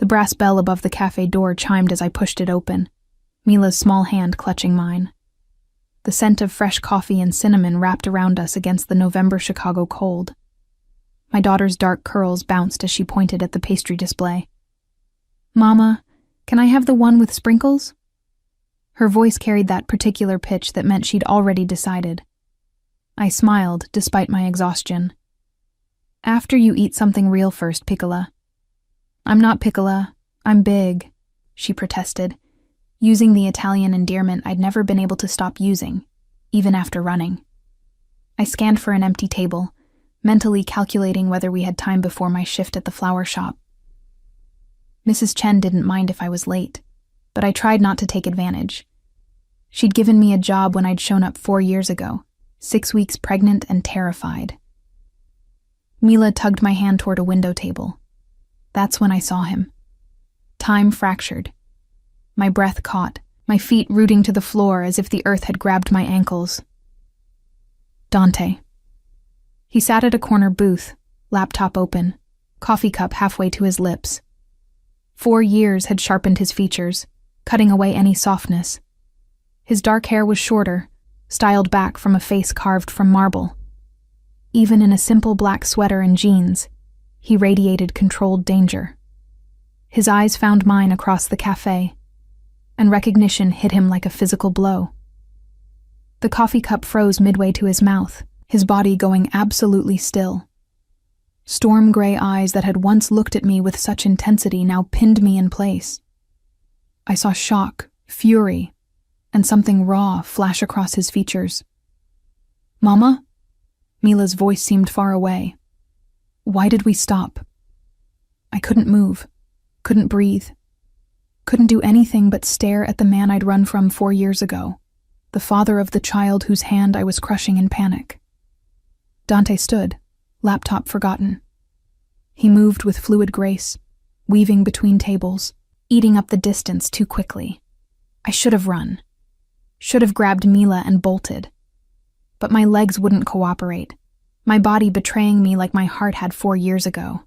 The brass bell above the cafe door chimed as I pushed it open, Mila's small hand clutching mine. The scent of fresh coffee and cinnamon wrapped around us against the November Chicago cold. My daughter's dark curls bounced as she pointed at the pastry display. "Mama, can I have the one with sprinkles?" Her voice carried that particular pitch that meant she'd already decided. I smiled, despite my exhaustion. "After you eat something real first, Piccola." "I'm not Piccola, I'm big," she protested, using the Italian endearment I'd never been able to stop using, even after running. I scanned for an empty table, mentally calculating whether we had time before my shift at the flower shop. Mrs. Chen didn't mind if I was late, but I tried not to take advantage. She'd given me a job when I'd shown up 4 years ago, 6 weeks pregnant and terrified. Mila tugged my hand toward a window table. That's when I saw him. Time fractured. My breath caught, my feet rooting to the floor as if the earth had grabbed my ankles. Dante. He sat at a corner booth, laptop open, coffee cup halfway to his lips. 4 years had sharpened his features, cutting away any softness. His dark hair was shorter, styled back from a face carved from marble. Even in a simple black sweater and jeans, he radiated controlled danger. His eyes found mine across the cafe, and recognition hit him like a physical blow. The coffee cup froze midway to his mouth, his body going absolutely still. Storm gray eyes that had once looked at me with such intensity now pinned me in place. I saw shock, fury, and something raw flash across his features. "Mama?" Mila's voice seemed far away. Why did we stop? I couldn't move, couldn't breathe, couldn't do anything but stare at the man I'd run from 4 years ago, the father of the child whose hand I was crushing in panic. Dante stood, laptop forgotten. He moved with fluid grace, weaving between tables, eating up the distance too quickly. I should have run. Should have grabbed Mila and bolted. But my legs wouldn't cooperate, my body betraying me like my heart had 4 years ago.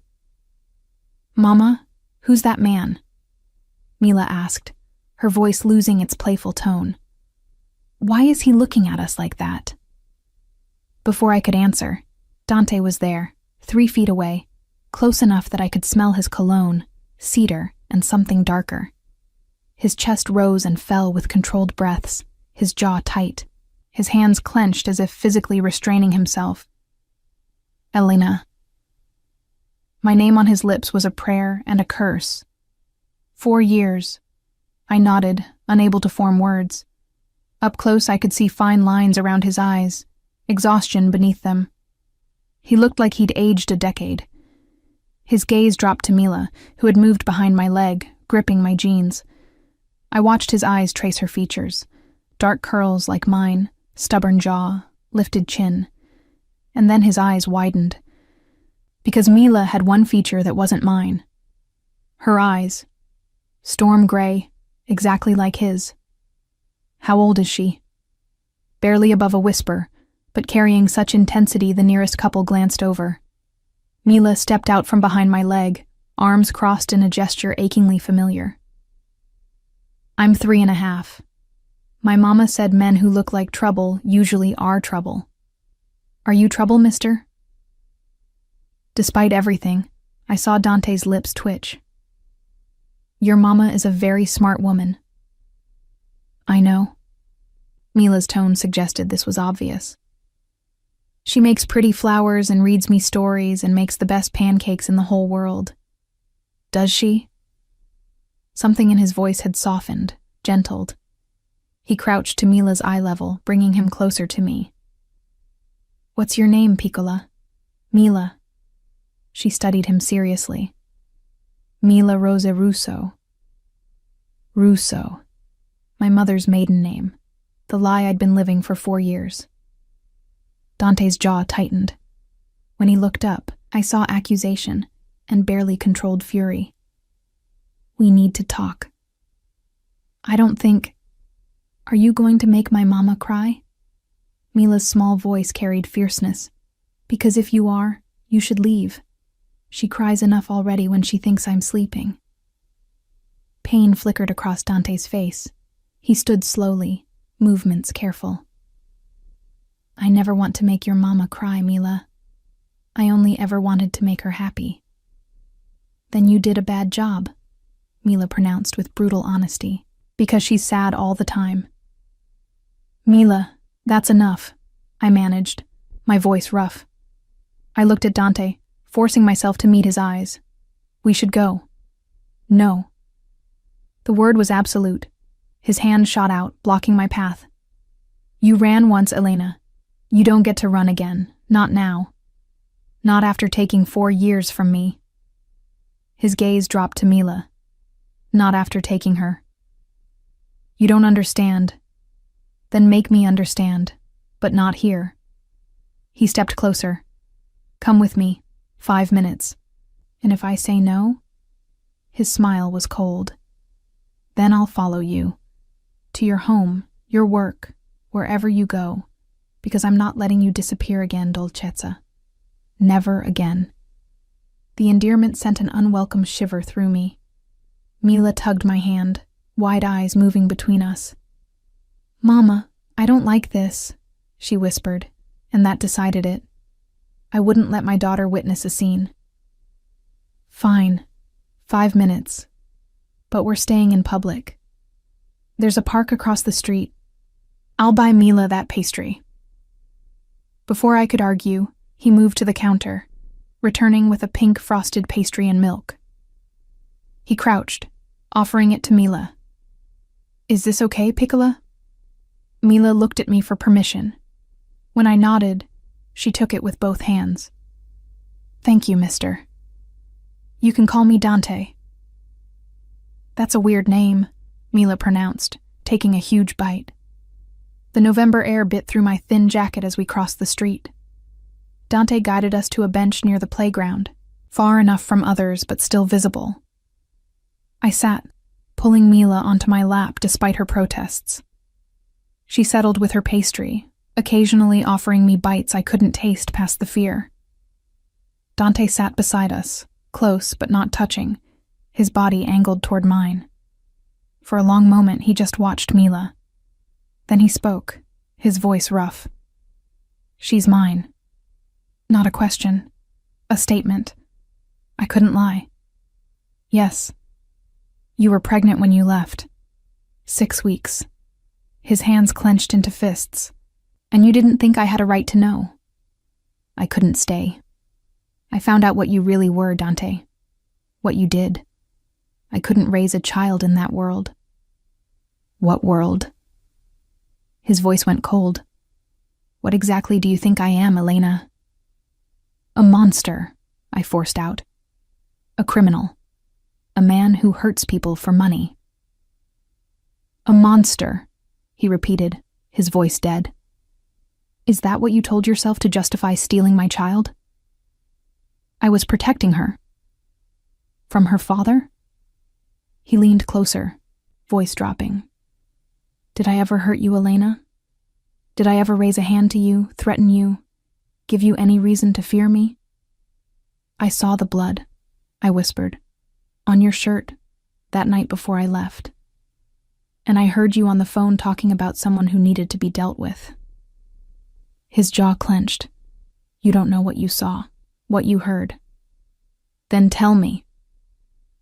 "Mama, who's that man?" Mila asked, her voice losing its playful tone. "Why is he looking at us like that?" Before I could answer, Dante was there, 3 feet away, close enough that I could smell his cologne, cedar, and something darker. His chest rose and fell with controlled breaths, his jaw tight, his hands clenched as if physically restraining himself. "Elena." My name on his lips was a prayer and a curse. 4 years. I nodded, unable to form words. Up close I could see fine lines around his eyes, exhaustion beneath them. He looked like he'd aged a decade. His gaze dropped to Mila, who had moved behind my leg, gripping my jeans. I watched his eyes trace her features, dark curls like mine, stubborn jaw, lifted chin. And then his eyes widened. Because Mila had one feature that wasn't mine. Her eyes. Storm gray, exactly like his. How old is she? Barely above a whisper, but carrying such intensity the nearest couple glanced over. Mila stepped out from behind my leg, arms crossed in a gesture achingly familiar. "I'm 3.5. My mama said men who look like trouble usually are trouble. Are you trouble, mister?" Despite everything, I saw Dante's lips twitch. "Your mama is a very smart woman." "I know." Mila's tone suggested this was obvious. "She makes pretty flowers and reads me stories and makes the best pancakes in the whole world." "Does she?" Something in his voice had softened, gentled. He crouched to Mila's eye level, bringing him closer to me. "What's your name, Piccola?" "Mila." She studied him seriously. "Mila Rosa Russo." Russo. My mother's maiden name. The lie I'd been living for 4 years. Dante's jaw tightened. When he looked up, I saw accusation and barely controlled fury. "We need to talk." "I don't think... Are you going to make my mama cry?" Mila's small voice carried fierceness. "Because if you are, you should leave. She cries enough already when she thinks I'm sleeping." Pain flickered across Dante's face. He stood slowly, movements careful. I never want to make your mama cry, Mila. I only ever wanted to make her happy. Then you did a bad job, Mila pronounced with brutal honesty, because she's sad all the time. Mila, that's enough, I managed, my voice rough. I looked at Dante, forcing myself to meet his eyes. We should go. No. The word was absolute. His hand shot out, blocking my path. You ran once, Elena. You don't get to run again, not now. Not after taking 4 years from me. His gaze dropped to Mila. Not after taking her. You don't understand. Then make me understand, but not here. He stepped closer. Come with me, 5 minutes. And if I say no? His smile was cold. Then I'll follow you. To your home, your work, wherever you go, because I'm not letting you disappear again, Dolcezza. Never again. The endearment sent an unwelcome shiver through me. Mila tugged my hand, wide eyes moving between us. Mama, I don't like this, she whispered, and that decided it. I wouldn't let my daughter witness a scene. Fine. 5 minutes. But we're staying in public. There's a park across the street. I'll buy Mila that pastry. Before I could argue, he moved to the counter, returning with a pink frosted pastry and milk. He crouched, offering it to Mila. Is this okay, Piccola? Mila looked at me for permission. When I nodded, she took it with both hands. Thank you, mister. You can call me Dante. That's a weird name, Mila pronounced, taking a huge bite. The November air bit through my thin jacket as we crossed the street. Dante guided us to a bench near the playground, far enough from others but still visible. I sat, pulling Mila onto my lap despite her protests. She settled with her pastry, occasionally offering me bites I couldn't taste past the fear. Dante sat beside us, close but not touching, his body angled toward mine. For a long moment he just watched Mila. Then he spoke, his voice rough. She's mine. Not a question. A statement. I couldn't lie. Yes. You were pregnant when you left. 6 weeks. His hands clenched into fists. And you didn't think I had a right to know. I couldn't stay. I found out what you really were, Dante. What you did. I couldn't raise a child in that world. What world? His voice went cold. What exactly do you think I am, Elena? A monster, I forced out. A criminal. A man who hurts people for money. A monster, he repeated, his voice dead. Is that what you told yourself to justify stealing my child? I was protecting her. From her father? He leaned closer, voice dropping. Did I ever hurt you, Elena? Did I ever raise a hand to you, threaten you, give you any reason to fear me? I saw the blood, I whispered, on your shirt, that night before I left. And I heard you on the phone talking about someone who needed to be dealt with. His jaw clenched. You don't know what you saw, what you heard. Then tell me.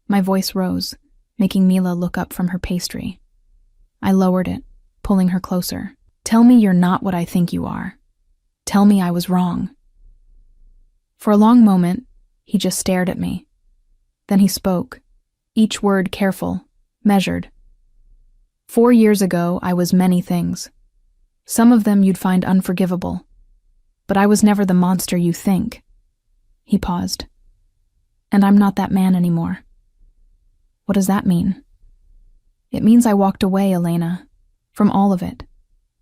My voice rose, making Mila look up from her pastry. I lowered it, pulling her closer. Tell me you're not what I think you are. Tell me I was wrong. For a long moment, he just stared at me. Then he spoke, each word careful, measured. 4 years ago, I was many things. Some of them you'd find unforgivable. But I was never the monster you think. He paused. And I'm not that man anymore. What does that mean? It means I walked away, Elena, from all of it.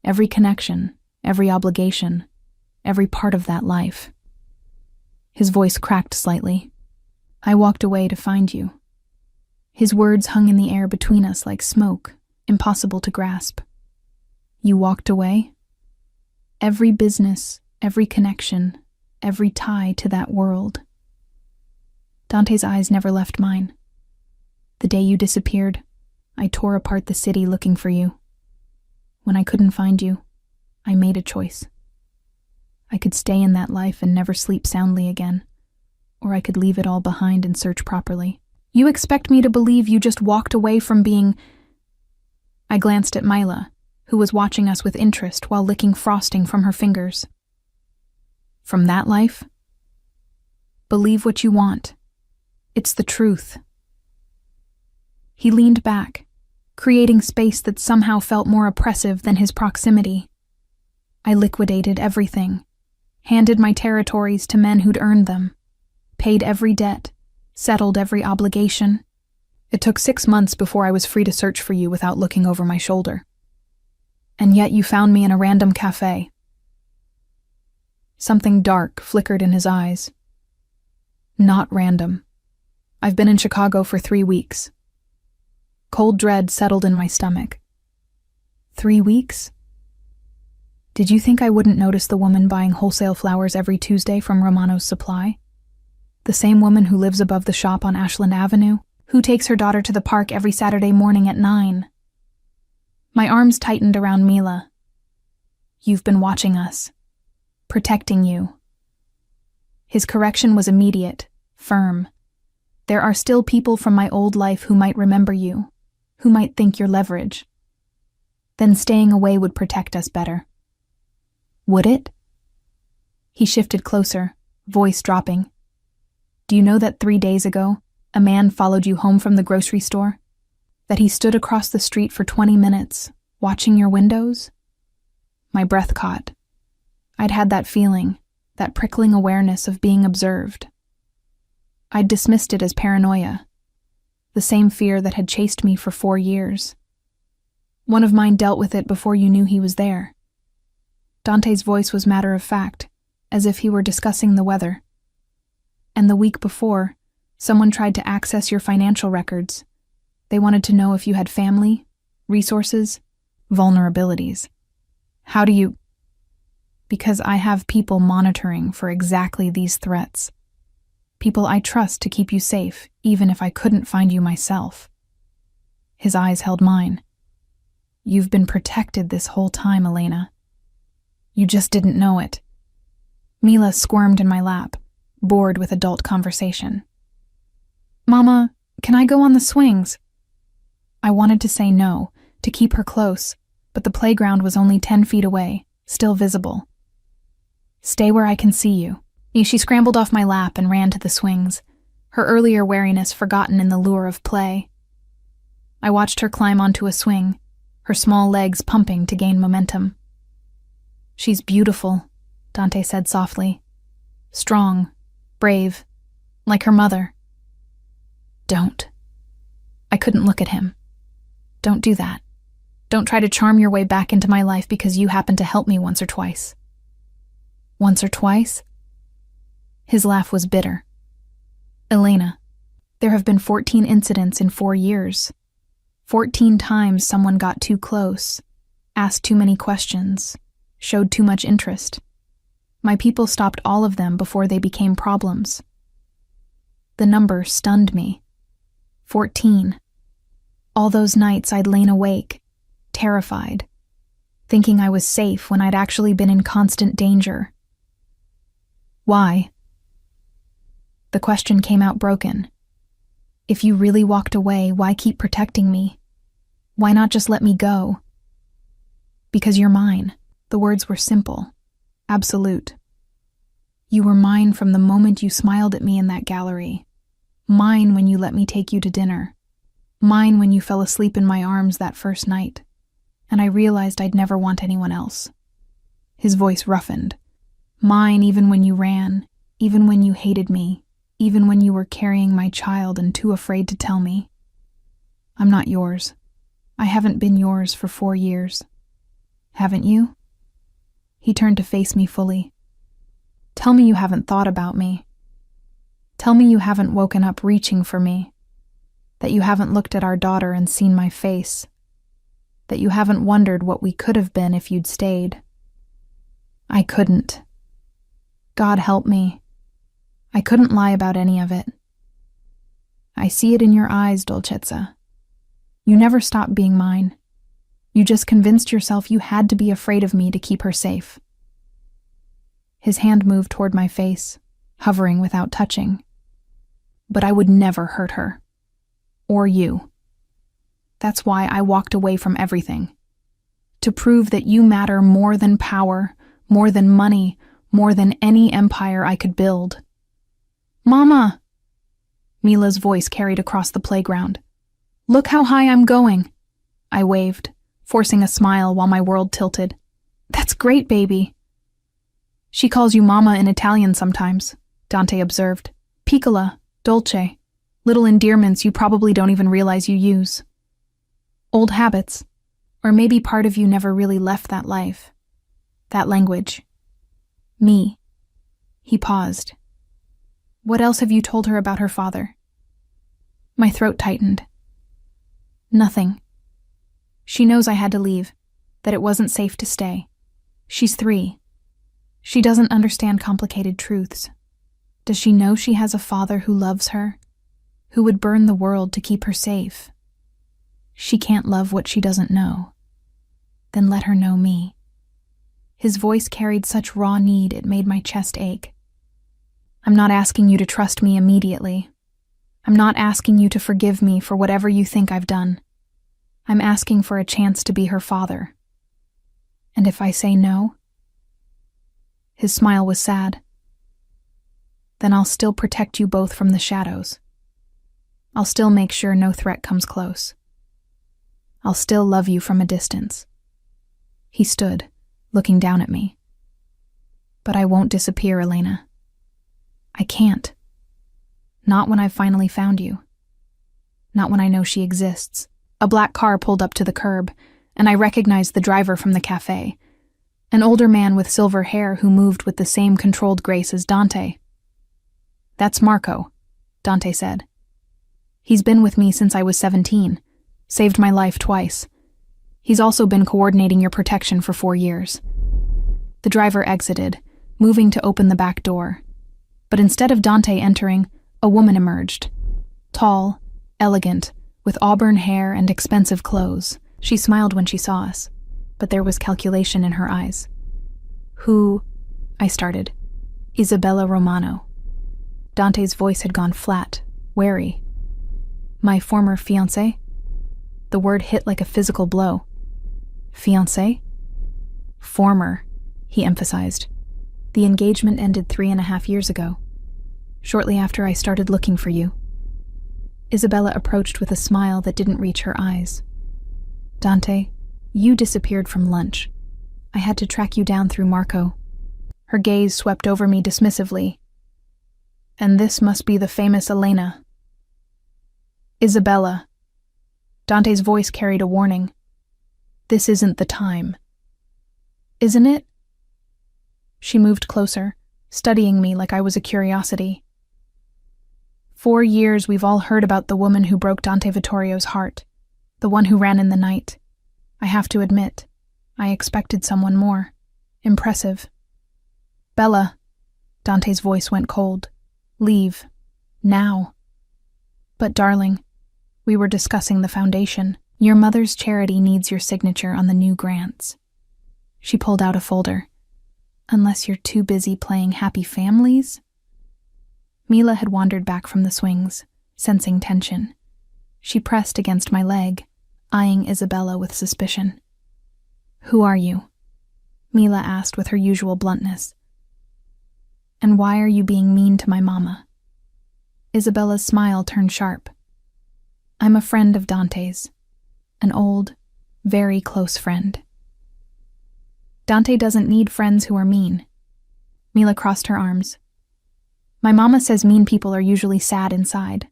Every connection, every obligation, every part of that life. His voice cracked slightly. I walked away to find you. His words hung in the air between us like smoke, impossible to grasp. You walked away? Every business, every connection, every tie to that world. Dante's eyes never left mine. The day you disappeared, I tore apart the city looking for you. When I couldn't find you, I made a choice. I could stay in that life and never sleep soundly again, or I could leave it all behind and search properly. You expect me to believe you just walked away from being... I glanced at Mila, who was watching us with interest while licking frosting from her fingers. From that life? Believe what you want. It's the truth. He leaned back, creating space that somehow felt more oppressive than his proximity. I liquidated everything, handed my territories to men who'd earned them, paid every debt, settled every obligation. It took 6 months before I was free to search for you without looking over my shoulder. And yet you found me in a random cafe. Something dark flickered in his eyes. Not random. I've been in Chicago for 3 weeks. Cold dread settled in my stomach. 3 weeks? Did you think I wouldn't notice the woman buying wholesale flowers every Tuesday from Romano's Supply? The same woman who lives above the shop on Ashland Avenue, who takes her daughter to the park every Saturday morning at 9. My arms tightened around Mila. You've been watching us. Protecting you. His correction was immediate, firm. There are still people from my old life who might remember you, who might think you're leverage. Then staying away would protect us better. Would it? He shifted closer, voice dropping. Do you know that 3 days ago, a man followed you home from the grocery store? That he stood across the street for 20 minutes, watching your windows? My breath caught. I'd had that feeling, that prickling awareness of being observed. I'd dismissed it as paranoia, the same fear that had chased me for 4 years. One of mine dealt with it before you knew he was there. Dante's voice was matter of fact, as if he were discussing the weather. And the week before, someone tried to access your financial records. They wanted to know if you had family, resources, vulnerabilities. How do you... Because I have people monitoring for exactly these threats. People I trust to keep you safe, even if I couldn't find you myself. His eyes held mine. You've been protected this whole time, Elena. You just didn't know it. Mila squirmed in my lap, bored with adult conversation. Mama, can I go on the swings? I wanted to say no, to keep her close, but the playground was only 10 feet away, still visible. Stay where I can see you. She scrambled off my lap and ran to the swings, her earlier wariness forgotten in the lure of play. I watched her climb onto a swing, her small legs pumping to gain momentum. She's beautiful, Dante said softly. Strong, brave, like her mother. Don't. I couldn't look at him. Don't do that. Don't try to charm your way back into my life because you happened to help me once or twice. Once or twice? His laugh was bitter. Elena, there have been 14 incidents in 4 years. 14 times someone got too close, asked too many questions, showed too much interest. My people stopped all of them before they became problems. The number stunned me. 14. All those nights I'd lain awake, terrified, thinking I was safe when I'd actually been in constant danger. Why? The question came out broken. If you really walked away, why keep protecting me? Why not just let me go? Because you're mine. The words were simple, absolute. You were mine from the moment you smiled at me in that gallery. Mine when you let me take you to dinner. Mine when you fell asleep in my arms that first night. And I realized I'd never want anyone else. His voice roughened. Mine even when you ran, even when you hated me, even when you were carrying my child and too afraid to tell me. I'm not yours. I haven't been yours for 4 years. Haven't you? He turned to face me fully. Tell me you haven't thought about me. Tell me you haven't woken up reaching for me. That you haven't looked at our daughter and seen my face. That you haven't wondered what we could have been if you'd stayed. I couldn't. God help me. I couldn't lie about any of it. I see it in your eyes, Dolcezza. You never stopped being mine. You just convinced yourself you had to be afraid of me to keep her safe." His hand moved toward my face, hovering without touching. "But I would never hurt her. Or you. That's why I walked away from everything. To prove that you matter more than power, more than money, more than any empire I could build." "Mama!" Mila's voice carried across the playground. "Look how high I'm going." I waved, forcing a smile while my world tilted. "That's great, baby." "She calls you Mama in Italian sometimes," Dante observed. "Piccola, dolce, little endearments you probably don't even realize you use. Old habits, or maybe part of you never really left that life, that language. Me." He paused. "What else have you told her about her father?" My throat tightened. "Nothing. She knows I had to leave, that it wasn't safe to stay. She's 3. She doesn't understand complicated truths. Does she know she has a father who loves her, who would burn the world to keep her safe? She can't love what she doesn't know. Then let her know me." His voice carried such raw need it made my chest ache. "I'm not asking you to trust me immediately. I'm not asking you to forgive me for whatever you think I've done. I'm asking for a chance to be her father. And if I say no?" His smile was sad. "Then I'll still protect you both from the shadows. I'll still make sure no threat comes close. I'll still love you from a distance." He stood, looking down at me. "But I won't disappear, Elena. I can't. Not when I've finally found you. Not when I know she exists." A black car pulled up to the curb, and I recognized the driver from the cafe, an older man with silver hair who moved with the same controlled grace as Dante. "That's Marco," Dante said. "He's been with me since I was 17, saved my life twice. He's also been coordinating your protection for 4 years." The driver exited, moving to open the back door. But instead of Dante entering, a woman emerged. Tall, elegant, with auburn hair and expensive clothes. She smiled when she saw us, but there was calculation in her eyes. "Who?" I started. "Isabella Romano." Dante's voice had gone flat, wary. "My former fiancé?" The word hit like a physical blow. "Fiancé?" "Former," he emphasized. "The engagement ended 3.5 years ago, shortly after I started looking for you." Isabella approached with a smile that didn't reach her eyes. "Dante, you disappeared from lunch. I had to track you down through Marco." Her gaze swept over me dismissively. "And this must be the famous Elena." "Isabella." Dante's voice carried a warning. "This isn't the time." "Isn't it?" She moved closer, studying me like I was a curiosity. 4 years we've all heard about the woman who broke Dante Vittorio's heart, the one who ran in the night. I have to admit, I expected someone more. Impressive. "Bella," Dante's voice went cold. "Leave. Now." "But darling, we were discussing the foundation. Your mother's charity needs your signature on the new grants." She pulled out a folder. "Unless you're too busy playing happy families?" Mila had wandered back from the swings, sensing tension. She pressed against my leg, eyeing Isabella with suspicion. "Who are you?" Mila asked with her usual bluntness. "And why are you being mean to my mama?" Isabella's smile turned sharp. "I'm a friend of Dante's. An old, very close friend." "Dante doesn't need friends who are mean." Mila crossed her arms. "My mama says mean people are usually sad inside."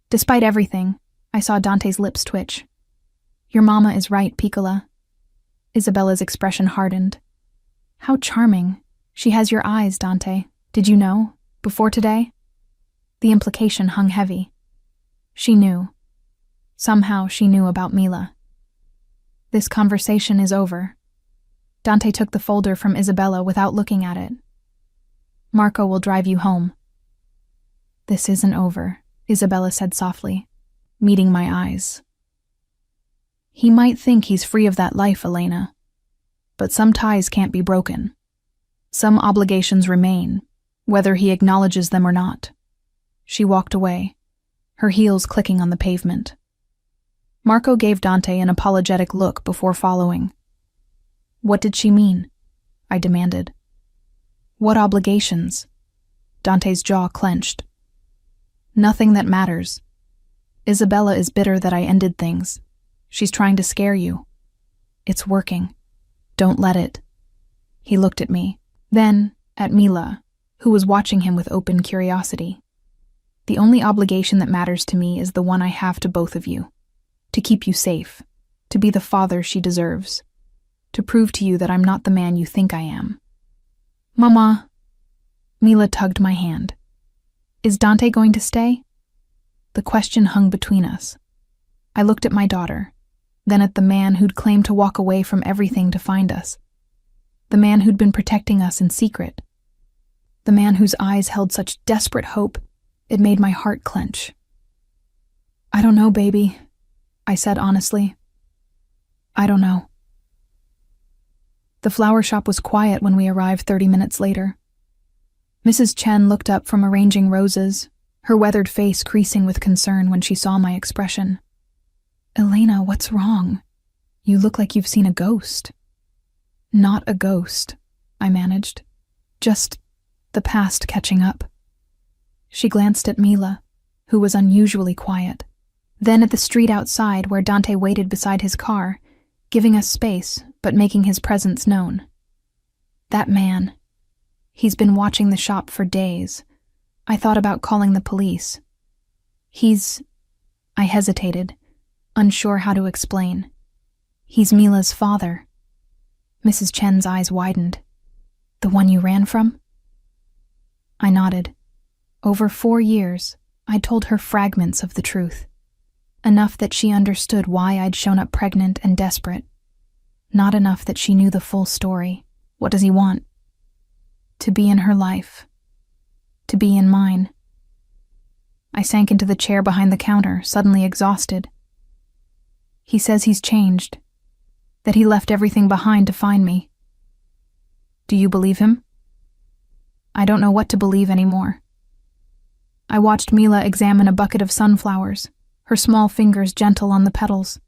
Despite everything, I saw Dante's lips twitch. "Your mama is right, Piccola." Isabella's expression hardened. "How charming. She has your eyes, Dante. Did you know? Before today?" The implication hung heavy. She knew. Somehow she knew about Mila. "This conversation is over." Dante took the folder from Isabella without looking at it. "Marco will drive you home." "This isn't over," Isabella said softly, meeting my eyes. He might think he's free of that life, Elena. But some ties can't be broken. Some obligations remain, whether he acknowledges them or not. She walked away, her heels clicking on the pavement. Marco gave Dante an apologetic look before following. What did she mean? I demanded. What obligations? Dante's jaw clenched. Nothing that matters. Isabella is bitter that I ended things. She's trying to scare you. It's working. Don't let it. He looked at me, then at Mila, who was watching him with open curiosity. The only obligation that matters to me is the one I have to both of you. To keep you safe. To be the father she deserves. To prove to you that I'm not the man you think I am. Mama. Mila tugged my hand. Is Dante going to stay? The question hung between us. I looked at my daughter, then at the man who'd claimed to walk away from everything to find us. The man who'd been protecting us in secret. The man whose eyes held such desperate hope, it made my heart clench. I don't know, baby, I said honestly. I don't know. The flower shop was quiet when we arrived 30 minutes later. Mrs. Chen looked up from arranging roses, her weathered face creasing with concern when she saw my expression. Elena, what's wrong? You look like you've seen a ghost. Not a ghost, I managed. Just the past catching up. She glanced at Mila, who was unusually quiet. Then at the street outside where Dante waited beside his car, giving us space, but making his presence known. That man. He's been watching the shop for days. I thought about calling the police. I hesitated, unsure how to explain. He's Mila's father. Mrs. Chen's eyes widened. The one you ran from? I nodded. Over 4 years, I'd told her fragments of the truth. Enough that she understood why I'd shown up pregnant and desperate. Not enough that she knew the full story. What does he want? To be in her life. To be in mine. I sank into the chair behind the counter, suddenly exhausted. He says he's changed. That he left everything behind to find me. Do you believe him? I don't know what to believe anymore. I watched Mila examine a bucket of sunflowers, her small fingers gentle on the petals.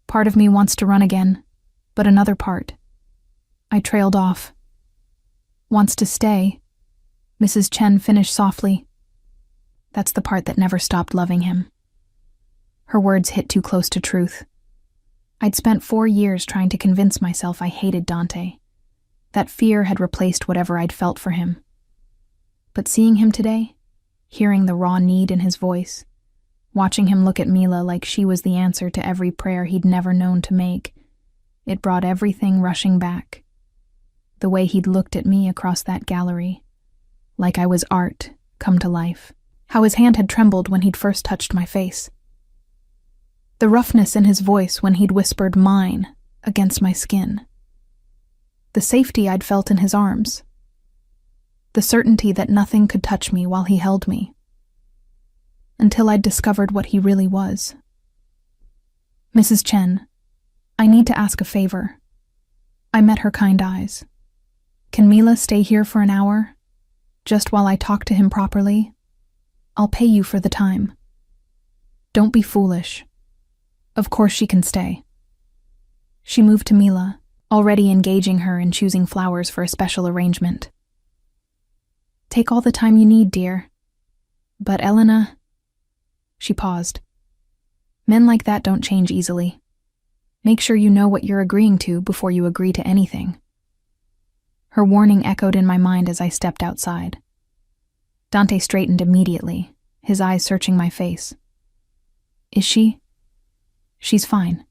Part of me wants to run again, but another part. I trailed off. Wants to stay, Mrs. Chen finished softly. That's the part that never stopped loving him. Her words hit too close to truth. I'd spent 4 years trying to convince myself I hated Dante. That fear had replaced whatever I'd felt for him. But seeing him today, hearing the raw need in his voice, watching him look at Mila like she was the answer to every prayer he'd never known to make, it brought everything rushing back. The way he'd looked at me across that gallery, like I was art come to life. How his hand had trembled when he'd first touched my face. The roughness in his voice when he'd whispered mine against my skin. The safety I'd felt in his arms. The certainty that nothing could touch me while he held me. Until I'd discovered what he really was. Mrs. Chen, I need to ask a favor. I met her kind eyes. Can Mila stay here for an hour? Just while I talk to him properly? I'll pay you for the time. Don't be foolish. Of course she can stay. She moved to Mila, already engaging her in choosing flowers for a special arrangement. Take all the time you need, dear. But Elena... She paused. Men like that don't change easily. Make sure you know what you're agreeing to before you agree to anything. Her warning echoed in my mind as I stepped outside. Dante straightened immediately, his eyes searching my face. Is she? She's fine.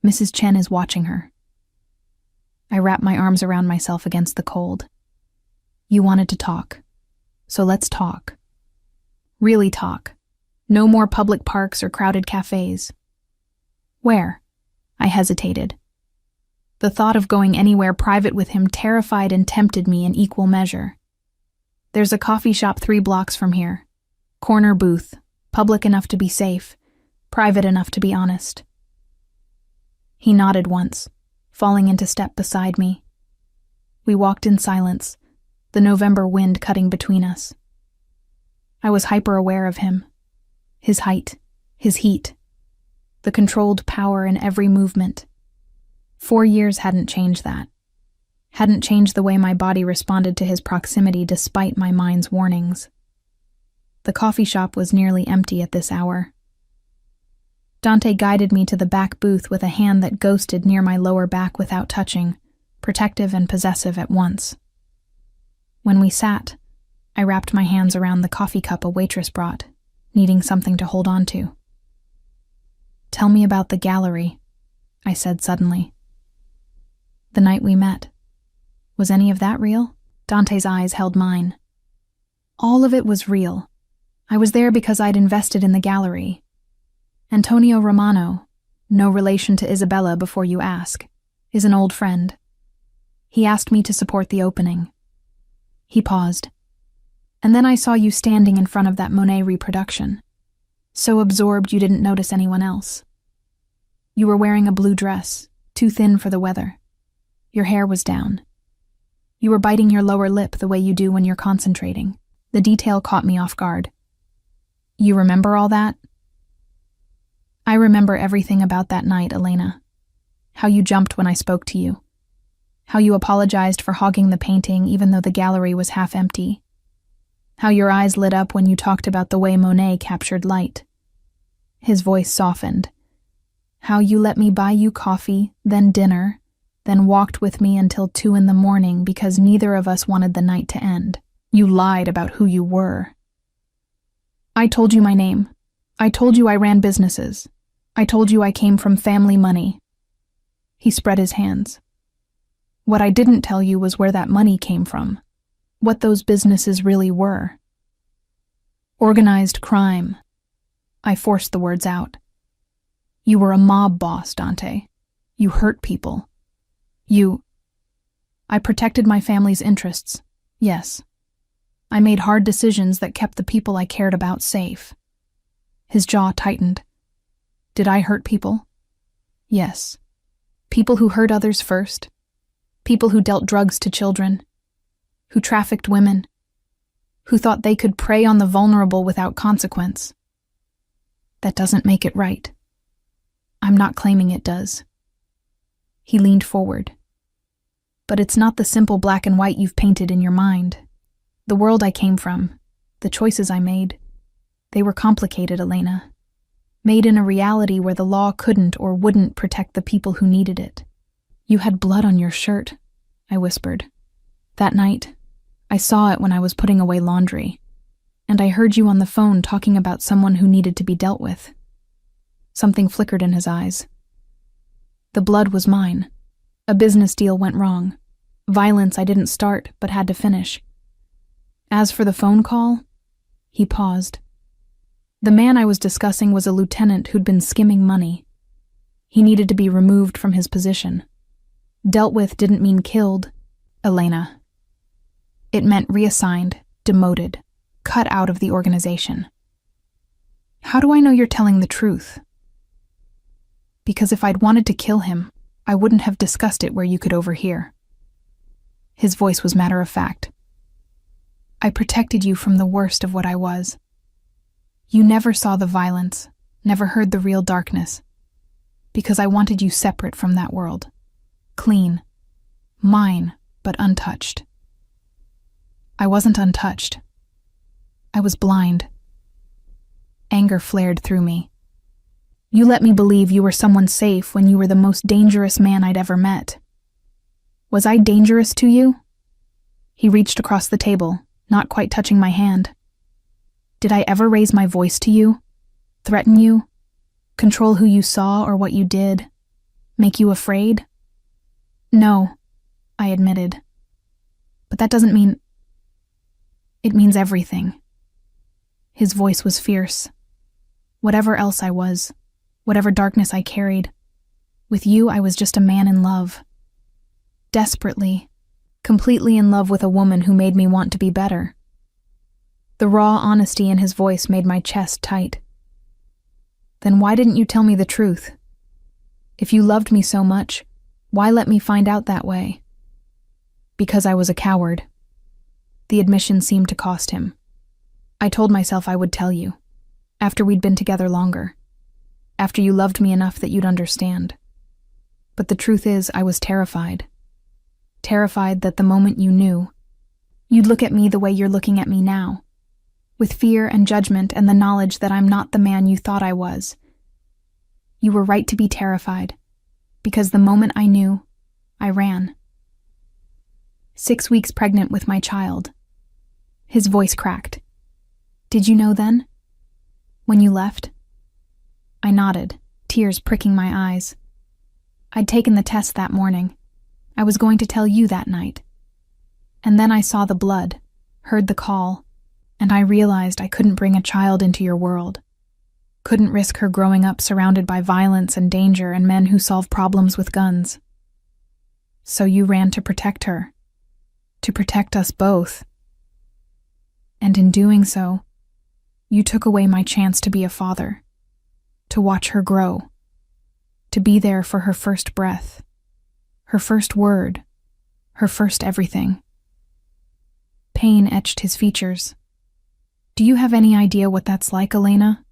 Mrs. Chen is watching her. I wrapped my arms around myself against the cold. You wanted to talk. So let's talk. Really talk. No more public parks or crowded cafes. Where? I hesitated. The thought of going anywhere private with him terrified and tempted me in equal measure. There's a coffee shop 3 blocks from here. Corner booth, public enough to be safe, private enough to be honest. He nodded once, falling into step beside me. We walked in silence, the November wind cutting between us. I was hyper-aware of him. His height, his heat, the controlled power in every movement. 4 years hadn't changed that. Hadn't changed the way my body responded to his proximity despite my mind's warnings. The coffee shop was nearly empty at this hour. Dante guided me to the back booth with a hand that ghosted near my lower back without touching, protective and possessive at once. When we sat, I wrapped my hands around the coffee cup a waitress brought, needing something to hold on to. "Tell me about the gallery," I said suddenly. "The night we met. Was any of that real?" Dante's eyes held mine. "All of it was real. I was there because I'd invested in the gallery. Antonio Romano, no relation to Isabella before you ask, is an old friend. He asked me to support the opening." He paused. "And then I saw you standing in front of that Monet reproduction. So absorbed you didn't notice anyone else. You were wearing a blue dress, too thin for the weather. Your hair was down. You were biting your lower lip the way you do when you're concentrating. The detail caught me off guard." "You remember all that?" "I remember everything about that night, Elena. How you jumped when I spoke to you. How you apologized for hogging the painting even though the gallery was half empty. How your eyes lit up when you talked about the way Monet captured light." His voice softened. "How you let me buy you coffee, then dinner, then walked with me until 2 a.m. because neither of us wanted the night to end. You lied about who you were." "I told you my name. I told you I ran businesses. I told you I came from family money." He spread his hands. "What I didn't tell you was where that money came from. What those businesses really were. Organized crime." I forced the words out. "You were a mob boss, Dante. You hurt people. I protected my family's interests, yes. I made hard decisions that kept the people I cared about safe." His jaw tightened. "Did I hurt people?" "Yes. People who hurt others first. People who dealt drugs to children. Who trafficked women. Who thought they could prey on the vulnerable without consequence. That doesn't make it right. I'm not claiming it does." He leaned forward. "But it's not the simple black and white you've painted in your mind. The world I came from, the choices I made, they were complicated, Elena. Made in a reality where the law couldn't or wouldn't protect the people who needed it. You had blood on your shirt," I whispered. "That night, I saw it when I was putting away laundry. And I heard you on the phone talking about someone who needed to be dealt with." Something flickered in his eyes. "The blood was mine. A business deal went wrong. Violence I didn't start but had to finish. As for the phone call," he paused. "The man I was discussing was a lieutenant who'd been skimming money. He needed to be removed from his position. Dealt with didn't mean killed, Elena. It meant reassigned, demoted, cut out of the organization." "How do I know you're telling the truth?" "Because if I'd wanted to kill him, I wouldn't have discussed it where you could overhear." His voice was matter-of-fact. "I protected you from the worst of what I was. You never saw the violence, never heard the real darkness, because I wanted you separate from that world. Clean. Mine, but untouched." I wasn't untouched. I was blind. Anger flared through me. "You let me believe you were someone safe when you were the most dangerous man I'd ever met. Was I dangerous to you?" He reached across the table, not quite touching my hand. "Did I ever raise my voice to you? Threaten you? Control who you saw or what you did? Make you afraid?" "No," I admitted. "But that doesn't mean—" "It means everything." His voice was fierce. "Whatever else I was, whatever darkness I carried, with you I was just a man in love. Desperately, completely in love with a woman who made me want to be better." The raw honesty in his voice made my chest tight. "Then why didn't you tell me the truth?" If you loved me so much, why let me find out that way? Because I was a coward. The admission seemed to cost him. I told myself I would tell you, after we'd been together longer, after you loved me enough that you'd understand. But the truth is, I was terrified. Terrified that the moment you knew, you'd look at me the way you're looking at me now, with fear and judgment and the knowledge that I'm not the man you thought I was. You were right to be terrified, because the moment I knew, I ran. 6 weeks pregnant with my child. His voice cracked. Did you know then? When you left? I nodded, tears pricking my eyes. I'd taken the test that morning. I was going to tell you that night. And then I saw the blood, heard the call, and I realized I couldn't bring a child into your world. Couldn't risk her growing up surrounded by violence and danger and men who solve problems with guns. So you ran to protect her. To protect us both. And in doing so, you took away my chance to be a father, to watch her grow, to be there for her first breath, her first word, her first everything. Pain etched his features. Do you have any idea what that's like, Elena?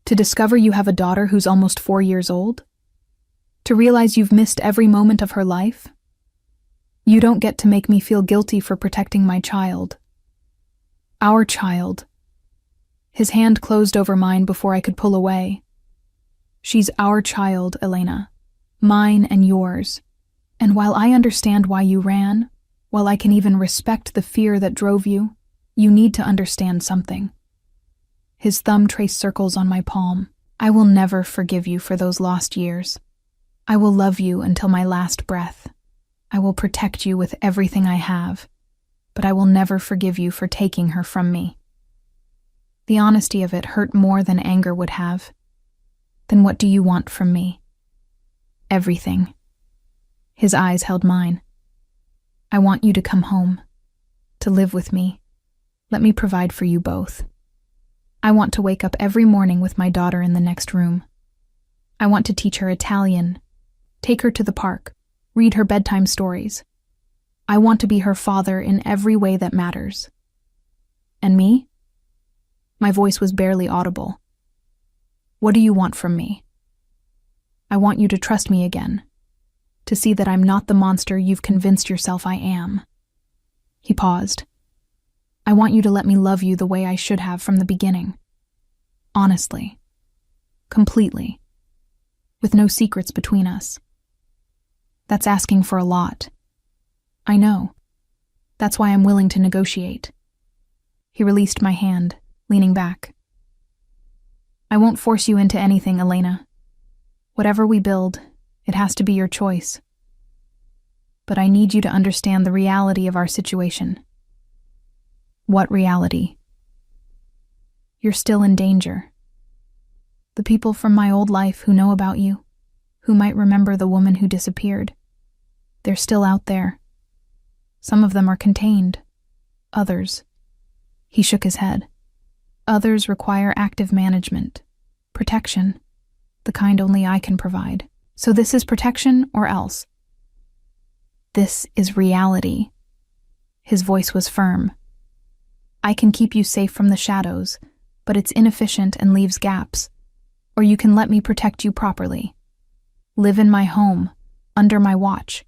To discover you have a daughter who's almost 4 years old? To realize you've missed every moment of her life? You don't get to make me feel guilty for protecting my child. Our child. His hand closed over mine before I could pull away. She's our child, Elena. Mine and yours. And while I understand why you ran, while I can even respect the fear that drove you, you need to understand something. His thumb traced circles on my palm. I will never forgive you for those lost years. I will love you until my last breath. I will protect you with everything I have, but I will never forgive you for taking her from me. The honesty of it hurt more than anger would have. Then what do you want from me? Everything. His eyes held mine. I want you to come home, to live with me. Let me provide for you both. I want to wake up every morning with my daughter in the next room. I want to teach her Italian, take her to the park, read her bedtime stories. I want to be her father in every way that matters. And me? My voice was barely audible. What do you want from me? I want you to trust me again, to see that I'm not the monster you've convinced yourself I am. He paused. I want you to let me love you the way I should have from the beginning. Honestly. Completely. With no secrets between us. That's asking for a lot. I know. That's why I'm willing to negotiate. He released my hand, leaning back. I won't force you into anything, Elena. Whatever we build, it has to be your choice. But I need you to understand the reality of our situation. What reality? You're still in danger. The people from my old life who know about you, who might remember the woman who disappeared, they're still out there. Some of them are contained. Others. He shook his head. Others require active management, protection, the kind only I can provide. So this is protection or else? This is reality. His voice was firm. I can keep you safe from the shadows, but it's inefficient and leaves gaps. Or you can let me protect you properly. Live in my home, under my watch,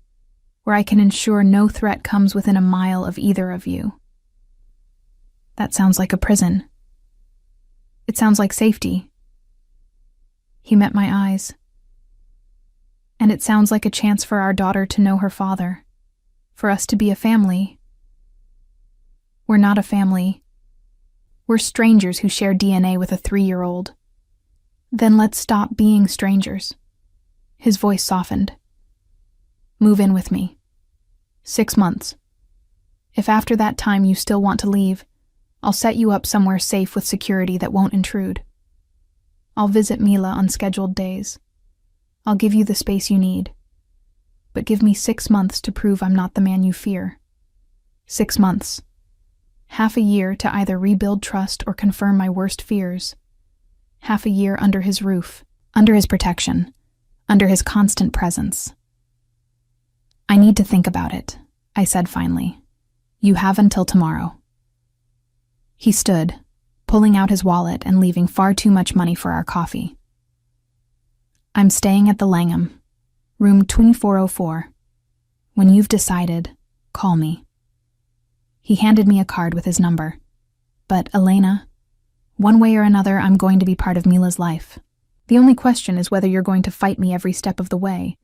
where I can ensure no threat comes within a mile of either of you. That sounds like a prison. It sounds like safety. He met my eyes. And it sounds like a chance for our daughter to know her father, for us to be a family. We're not a family. We're strangers who share DNA with a 3-year-old. Then let's stop being strangers. His voice softened. Move in with me. 6 months. If after that time you still want to leave, I'll set you up somewhere safe with security that won't intrude. I'll visit Mila on scheduled days. I'll give you the space you need. But give me 6 months to prove I'm not the man you fear. 6 months. Half a year to either rebuild trust or confirm my worst fears. Half a year under his roof, under his protection, under his constant presence. "I need to think about it," I said finally. "You have until tomorrow." He stood, pulling out his wallet and leaving far too much money for our coffee. "I'm staying at the Langham, room 2404. When you've decided, call me." He handed me a card with his number. "But, Elena, one way or another, I'm going to be part of Mila's life. The only question is whether you're going to fight me every step of the way,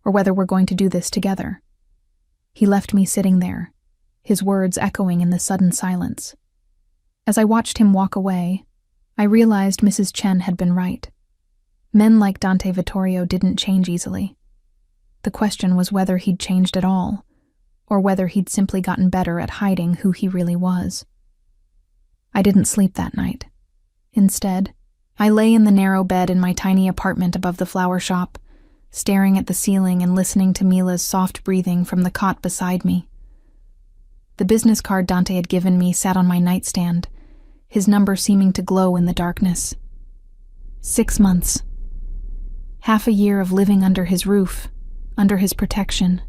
or whether we're going to do this together." He left me sitting there, his words echoing in the sudden silence. As I watched him walk away, I realized Mrs. Chen had been right. Men like Dante Vittorio didn't change easily. The question was whether he'd changed at all, or whether he'd simply gotten better at hiding who he really was. I didn't sleep that night. Instead, I lay in the narrow bed in my tiny apartment above the flower shop, staring at the ceiling and listening to Mila's soft breathing from the cot beside me. The business card Dante had given me sat on my nightstand, his number seeming to glow in the darkness. 6 months. Half a year of living under his roof, under his protection,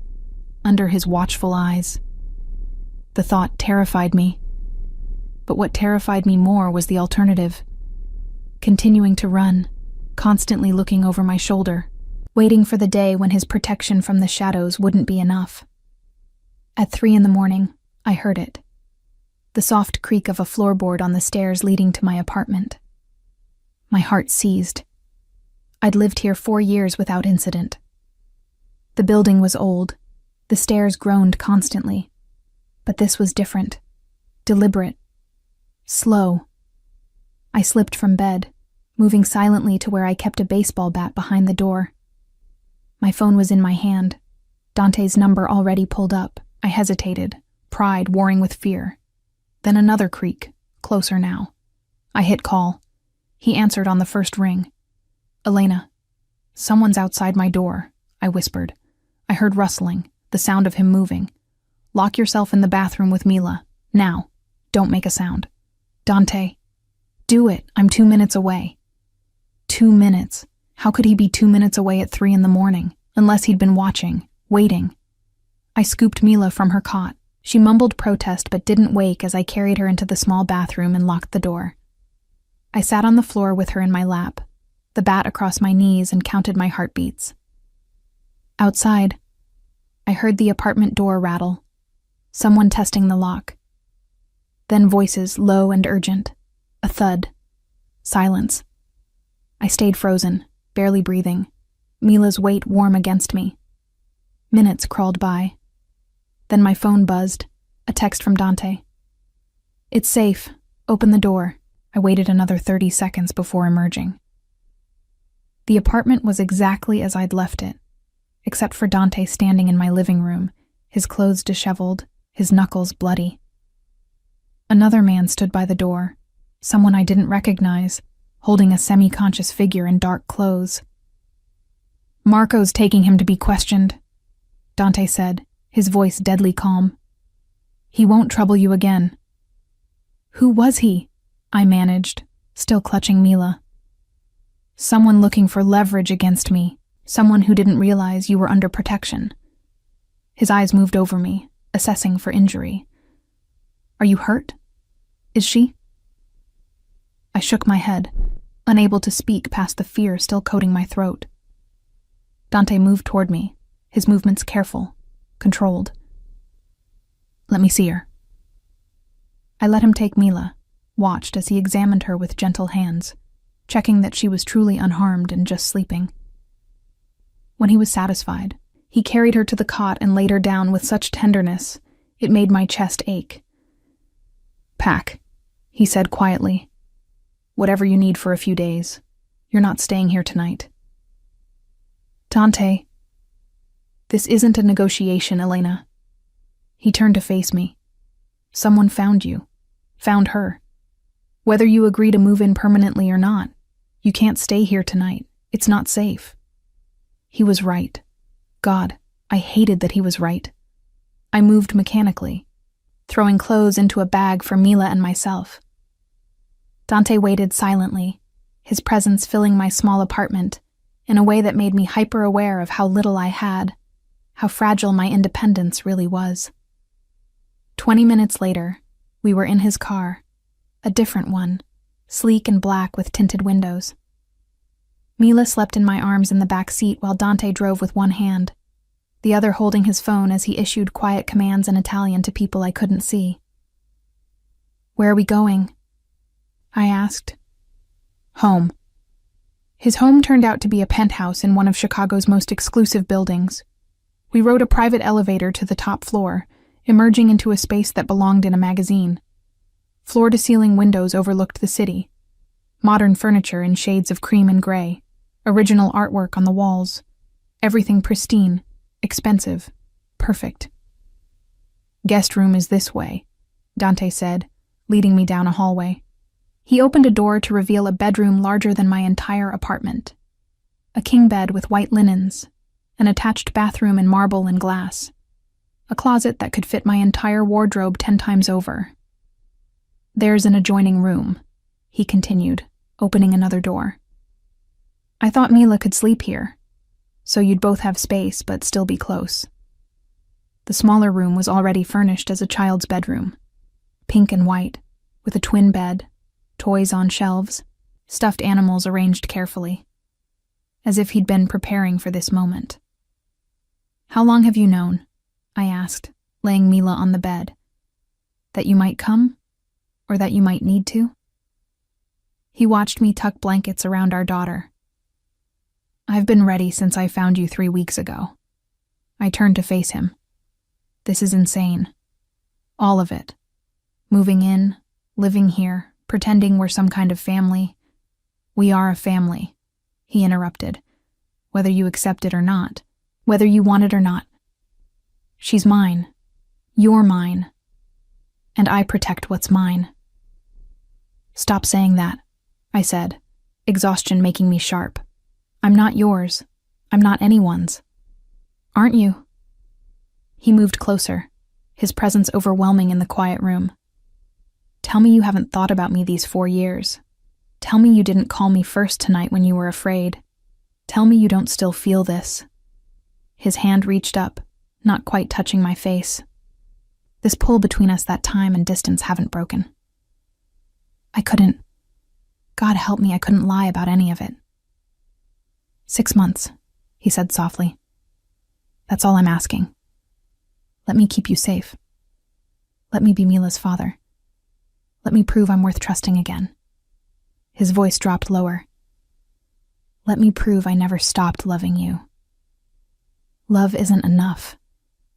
under his watchful eyes. The thought terrified me. But what terrified me more was the alternative. Continuing to run, constantly looking over my shoulder, waiting for the day when his protection from the shadows wouldn't be enough. At 3 a.m, I heard it. The soft creak of a floorboard on the stairs leading to my apartment. My heart seized. I'd lived here 4 years without incident. The building was old. The stairs groaned constantly. But this was different. Deliberate. Slow. I slipped from bed, moving silently to where I kept a baseball bat behind the door. My phone was in my hand. Dante's number already pulled up. I hesitated, pride warring with fear. Then another creak, closer now. I hit call. He answered on the first ring. "Elena, someone's outside my door," I whispered. I heard rustling, the sound of him moving. "Lock yourself in the bathroom with Mila. Now. Don't make a sound." "Dante." "Do it. I'm 2 minutes away." 2 minutes. How could he be 2 minutes away at 3 a.m, unless he'd been watching, waiting? I scooped Mila from her cot. She mumbled protest but didn't wake as I carried her into the small bathroom and locked the door. I sat on the floor with her in my lap, the bat across my knees, and counted my heartbeats. Outside, I heard the apartment door rattle, someone testing the lock. Then voices, low and urgent. A thud. Silence. I stayed frozen, barely breathing, Mila's weight warm against me. Minutes crawled by. Then my phone buzzed, a text from Dante. "It's safe. Open the door." I waited another 30 seconds before emerging. The apartment was exactly as I'd left it, except for Dante standing in my living room, his clothes disheveled, his knuckles bloody. Another man stood by the door, someone I didn't recognize, holding a semi-conscious figure in dark clothes. "Marco's taking him to be questioned," Dante said, his voice deadly calm. "He won't trouble you again." "Who was he?" I managed, still clutching Mila. "Someone looking for leverage against me, someone who didn't realize you were under protection." His eyes moved over me, assessing for injury. "Are you hurt? Is she?" I shook my head, unable to speak past the fear still coating my throat. Dante moved toward me, his movements careful, controlled. "Let me see her." I let him take Mila, watched as he examined her with gentle hands, checking that she was truly unharmed and just sleeping. When he was satisfied, he carried her to the cot and laid her down with such tenderness, it made my chest ache. "Pack," he said quietly. "Whatever you need for a few days. You're not staying here tonight." "Dante, this isn't a negotiation, Elena." He turned to face me. "Someone found you. Found her. Whether you agree to move in permanently or not, you can't stay here tonight. It's not safe." He was right. God, I hated that he was right. I moved mechanically, throwing clothes into a bag for Mila and myself. Dante waited silently, his presence filling my small apartment, in a way that made me hyper-aware of how little I had, how fragile my independence really was. 20 minutes later, we were in his car, a different one, sleek and black with tinted windows. Mila slept in my arms in the back seat while Dante drove with one hand, the other holding his phone as he issued quiet commands in Italian to people I couldn't see. "Where are we going?" I asked. "Home." His home turned out to be a penthouse in one of Chicago's most exclusive buildings. We rode a private elevator to the top floor, emerging into a space that belonged in a magazine. Floor-to-ceiling windows overlooked the city. Modern furniture in shades of cream and gray. Original artwork on the walls. Everything pristine, expensive, perfect. "Guest room is this way," Dante said, leading me down a hallway. He opened a door to reveal a bedroom larger than my entire apartment. A king bed with white linens, an attached bathroom in marble and glass, a closet that could fit my entire wardrobe 10 times over. "There's an adjoining room," he continued, opening another door. "I thought Mila could sleep here, so you'd both have space but still be close." The smaller room was already furnished as a child's bedroom, pink and white, with a twin bed, toys on shelves, stuffed animals arranged carefully, as if he'd been preparing for this moment. "How long have you known?" I asked, laying Mila on the bed. "That you might come? Or that you might need to?" He watched me tuck blankets around our daughter. "I've been ready since I found you 3 weeks ago." I turned to face him. "This is insane. All of it. Moving in, living here, pretending we're some kind of family. We are a family," he interrupted. "Whether you accept it or not, whether you want it or not. She's mine. You're mine. And I protect what's mine." "Stop saying that," I said, exhaustion making me sharp. "I'm not yours. I'm not anyone's." "Aren't you?" He moved closer, his presence overwhelming in the quiet room. "Tell me you haven't thought about me these 4 years. Tell me you didn't call me first tonight when you were afraid. Tell me you don't still feel this." His hand reached up, not quite touching my face. This pull between us, that time and distance, haven't broken. I couldn't. God help me, I couldn't lie about any of it. 6 months, he said softly. That's all I'm asking. Let me keep you safe. Let me be Mila's father. Let me prove I'm worth trusting again. His voice dropped lower. Let me prove I never stopped loving you. Love isn't enough,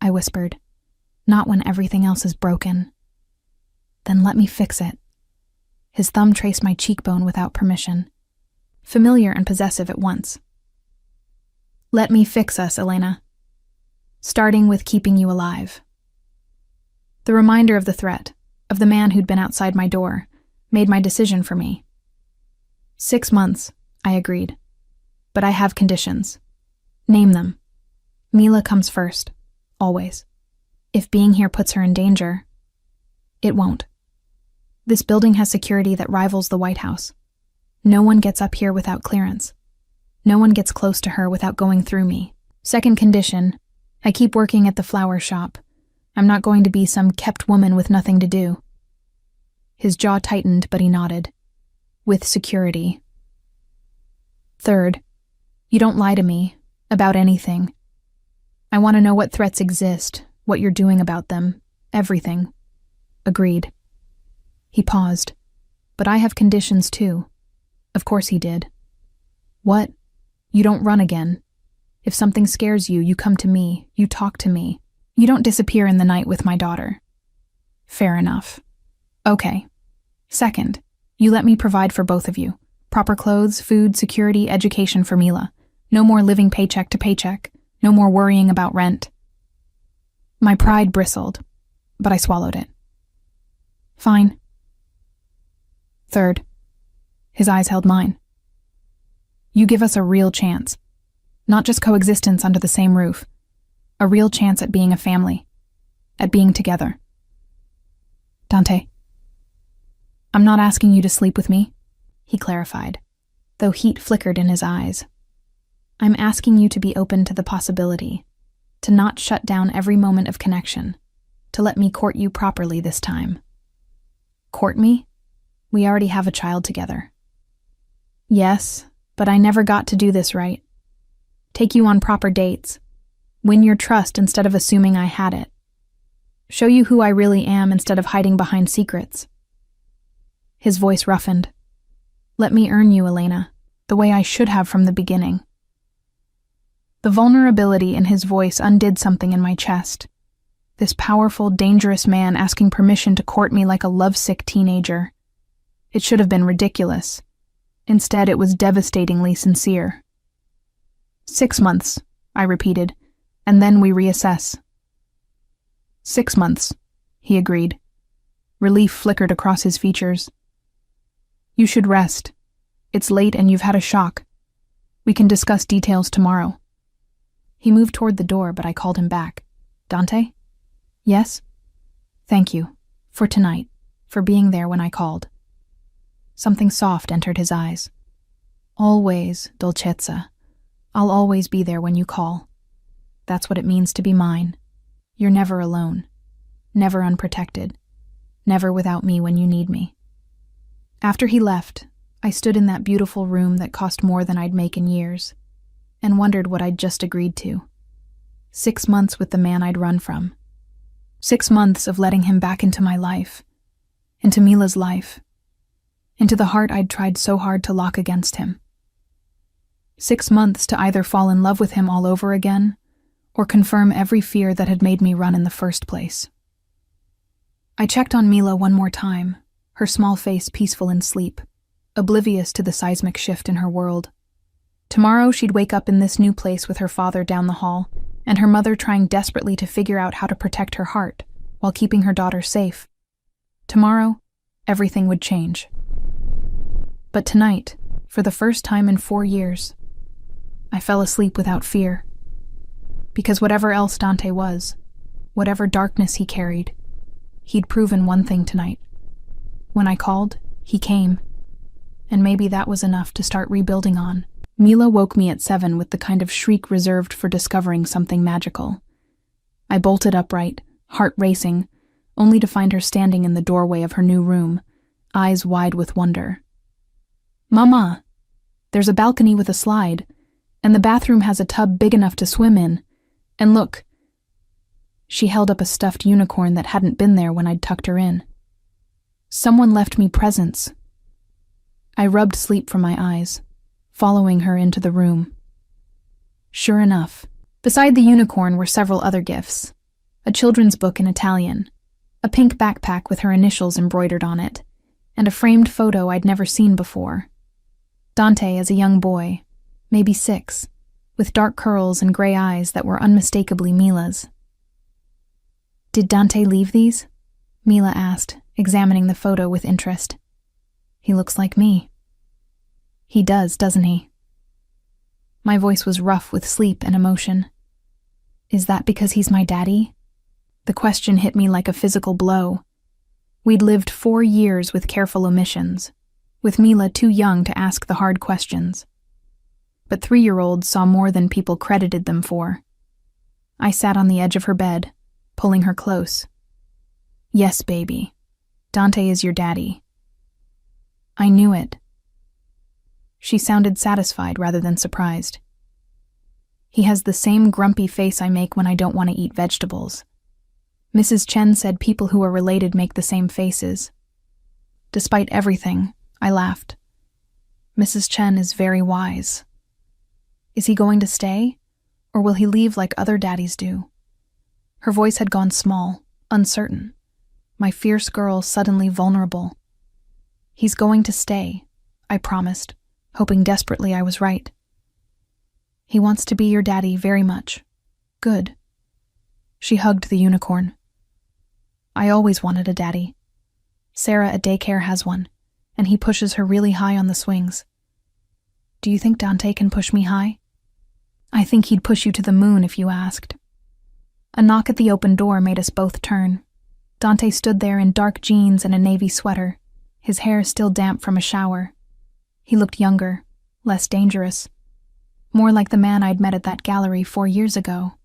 I whispered. Not when everything else is broken. Then let me fix it. His thumb traced my cheekbone without permission. Familiar and possessive at once. Let me fix us, Elena. Starting with keeping you alive. The reminder of the threat, of the man who'd been outside my door, made my decision for me. 6 months, I agreed. But I have conditions. Name them. Mila comes first, always. If being here puts her in danger, it won't. This building has security that rivals the White House. No one gets up here without clearance. No one gets close to her without going through me. Second condition, I keep working at the flower shop. I'm not going to be some kept woman with nothing to do. His jaw tightened, but he nodded. With security. Third, you don't lie to me about anything. I want to know what threats exist, what you're doing about them, everything. Agreed. He paused. But I have conditions too. Of course he did. What? You don't run again. If something scares you, you come to me, you talk to me. You don't disappear in the night with my daughter. Fair enough. Okay. Second, you let me provide for both of you. Proper clothes, food, security, education for Mila. No more living paycheck to paycheck. No more worrying about rent. My pride bristled, but I swallowed it. Fine. Third, his eyes held mine. You give us a real chance. Not just coexistence under the same roof. A real chance at being a family. At being together. Dante. I'm not asking you to sleep with me, he clarified, though heat flickered in his eyes. I'm asking you to be open to the possibility, to not shut down every moment of connection, to let me court you properly this time. Court me? We already have a child together. Yes, but I never got to do this right. Take you on proper dates. Win your trust instead of assuming I had it. Show you who I really am instead of hiding behind secrets. His voice roughened. Let me earn you, Elena, the way I should have from the beginning. The vulnerability in his voice undid something in my chest. This powerful, dangerous man asking permission to court me like a lovesick teenager. It should have been ridiculous. Instead, it was devastatingly sincere. 6 months, I repeated, and then we reassess. 6 months, he agreed. Relief flickered across his features. You should rest. It's late and you've had a shock. We can discuss details tomorrow. He moved toward the door, but I called him back. Dante? Yes? Thank you. For tonight. For being there when I called. Something soft entered his eyes. Always, Dolcezza. I'll always be there when you call. That's what it means to be mine. You're never alone. Never unprotected. Never without me when you need me. After he left, I stood in that beautiful room that cost more than I'd make in years, and wondered what I'd just agreed to. 6 months with the man I'd run from. 6 months of letting him back into my life. Into Mila's life. Into the heart I'd tried so hard to lock against him. 6 months to either fall in love with him all over again, or confirm every fear that had made me run in the first place. I checked on Mila one more time, her small face peaceful in sleep, oblivious to the seismic shift in her world. Tomorrow she'd wake up in this new place with her father down the hall, and her mother trying desperately to figure out how to protect her heart while keeping her daughter safe. Tomorrow, everything would change. But tonight, for the first time in 4 years, I fell asleep without fear. Because whatever else Dante was, whatever darkness he carried, he'd proven one thing tonight. When I called, he came. And maybe that was enough to start rebuilding on. Mila woke me at 7 with the kind of shriek reserved for discovering something magical. I bolted upright, heart racing, only to find her standing in the doorway of her new room, eyes wide with wonder. Mama, there's a balcony with a slide, and the bathroom has a tub big enough to swim in. And look. She held up a stuffed unicorn that hadn't been there when I'd tucked her in. Someone left me presents. I rubbed sleep from my eyes, following her into the room. Sure enough, beside the unicorn were several other gifts. A children's book in Italian, a pink backpack with her initials embroidered on it, and a framed photo I'd never seen before. Dante as a young boy, maybe 6, with dark curls and gray eyes that were unmistakably Mila's. Did Dante leave these? Mila asked, examining the photo with interest. He looks like me. He does, doesn't he? My voice was rough with sleep and emotion. Is that because he's my daddy? The question hit me like a physical blow. We'd lived 4 years with careful omissions, with Mila too young to ask the hard questions. But 3-year-olds saw more than people credited them for. I sat on the edge of her bed, pulling her close. Yes, baby. Dante is your daddy. I knew it. She sounded satisfied rather than surprised. He has the same grumpy face I make when I don't want to eat vegetables. Mrs. Chen said people who are related make the same faces. Despite everything, I laughed. Mrs. Chen is very wise. Is he going to stay, or will he leave like other daddies do? Her voice had gone small, uncertain. My fierce girl suddenly vulnerable. He's going to stay, I promised, hoping desperately I was right. He wants to be your daddy very much. Good. She hugged the unicorn. I always wanted a daddy. Sarah at daycare has one, and he pushes her really high on the swings. Do you think Dante can push me high? I think he'd push you to the moon if you asked. A knock at the open door made us both turn. Dante stood there in dark jeans and a navy sweater, his hair still damp from a shower. He looked younger, less dangerous. more like the man I'd met at that gallery 4 years ago.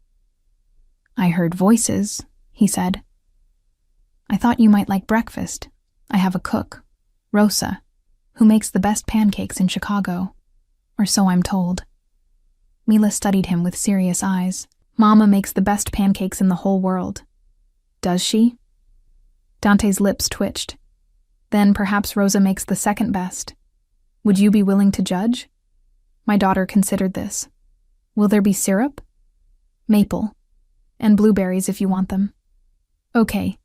"I heard voices," he said. "I thought you might like breakfast. I have a cook, Rosa, who makes the best pancakes in Chicago, or so I'm told." Mila studied him with serious eyes. "Mama makes the best pancakes in the whole world." "Does she?" Dante's lips twitched. "Then perhaps Rosa makes the second best. Would you be willing to judge?" My daughter considered this. "Will there be syrup?" "Maple. And blueberries if you want them." "Okay,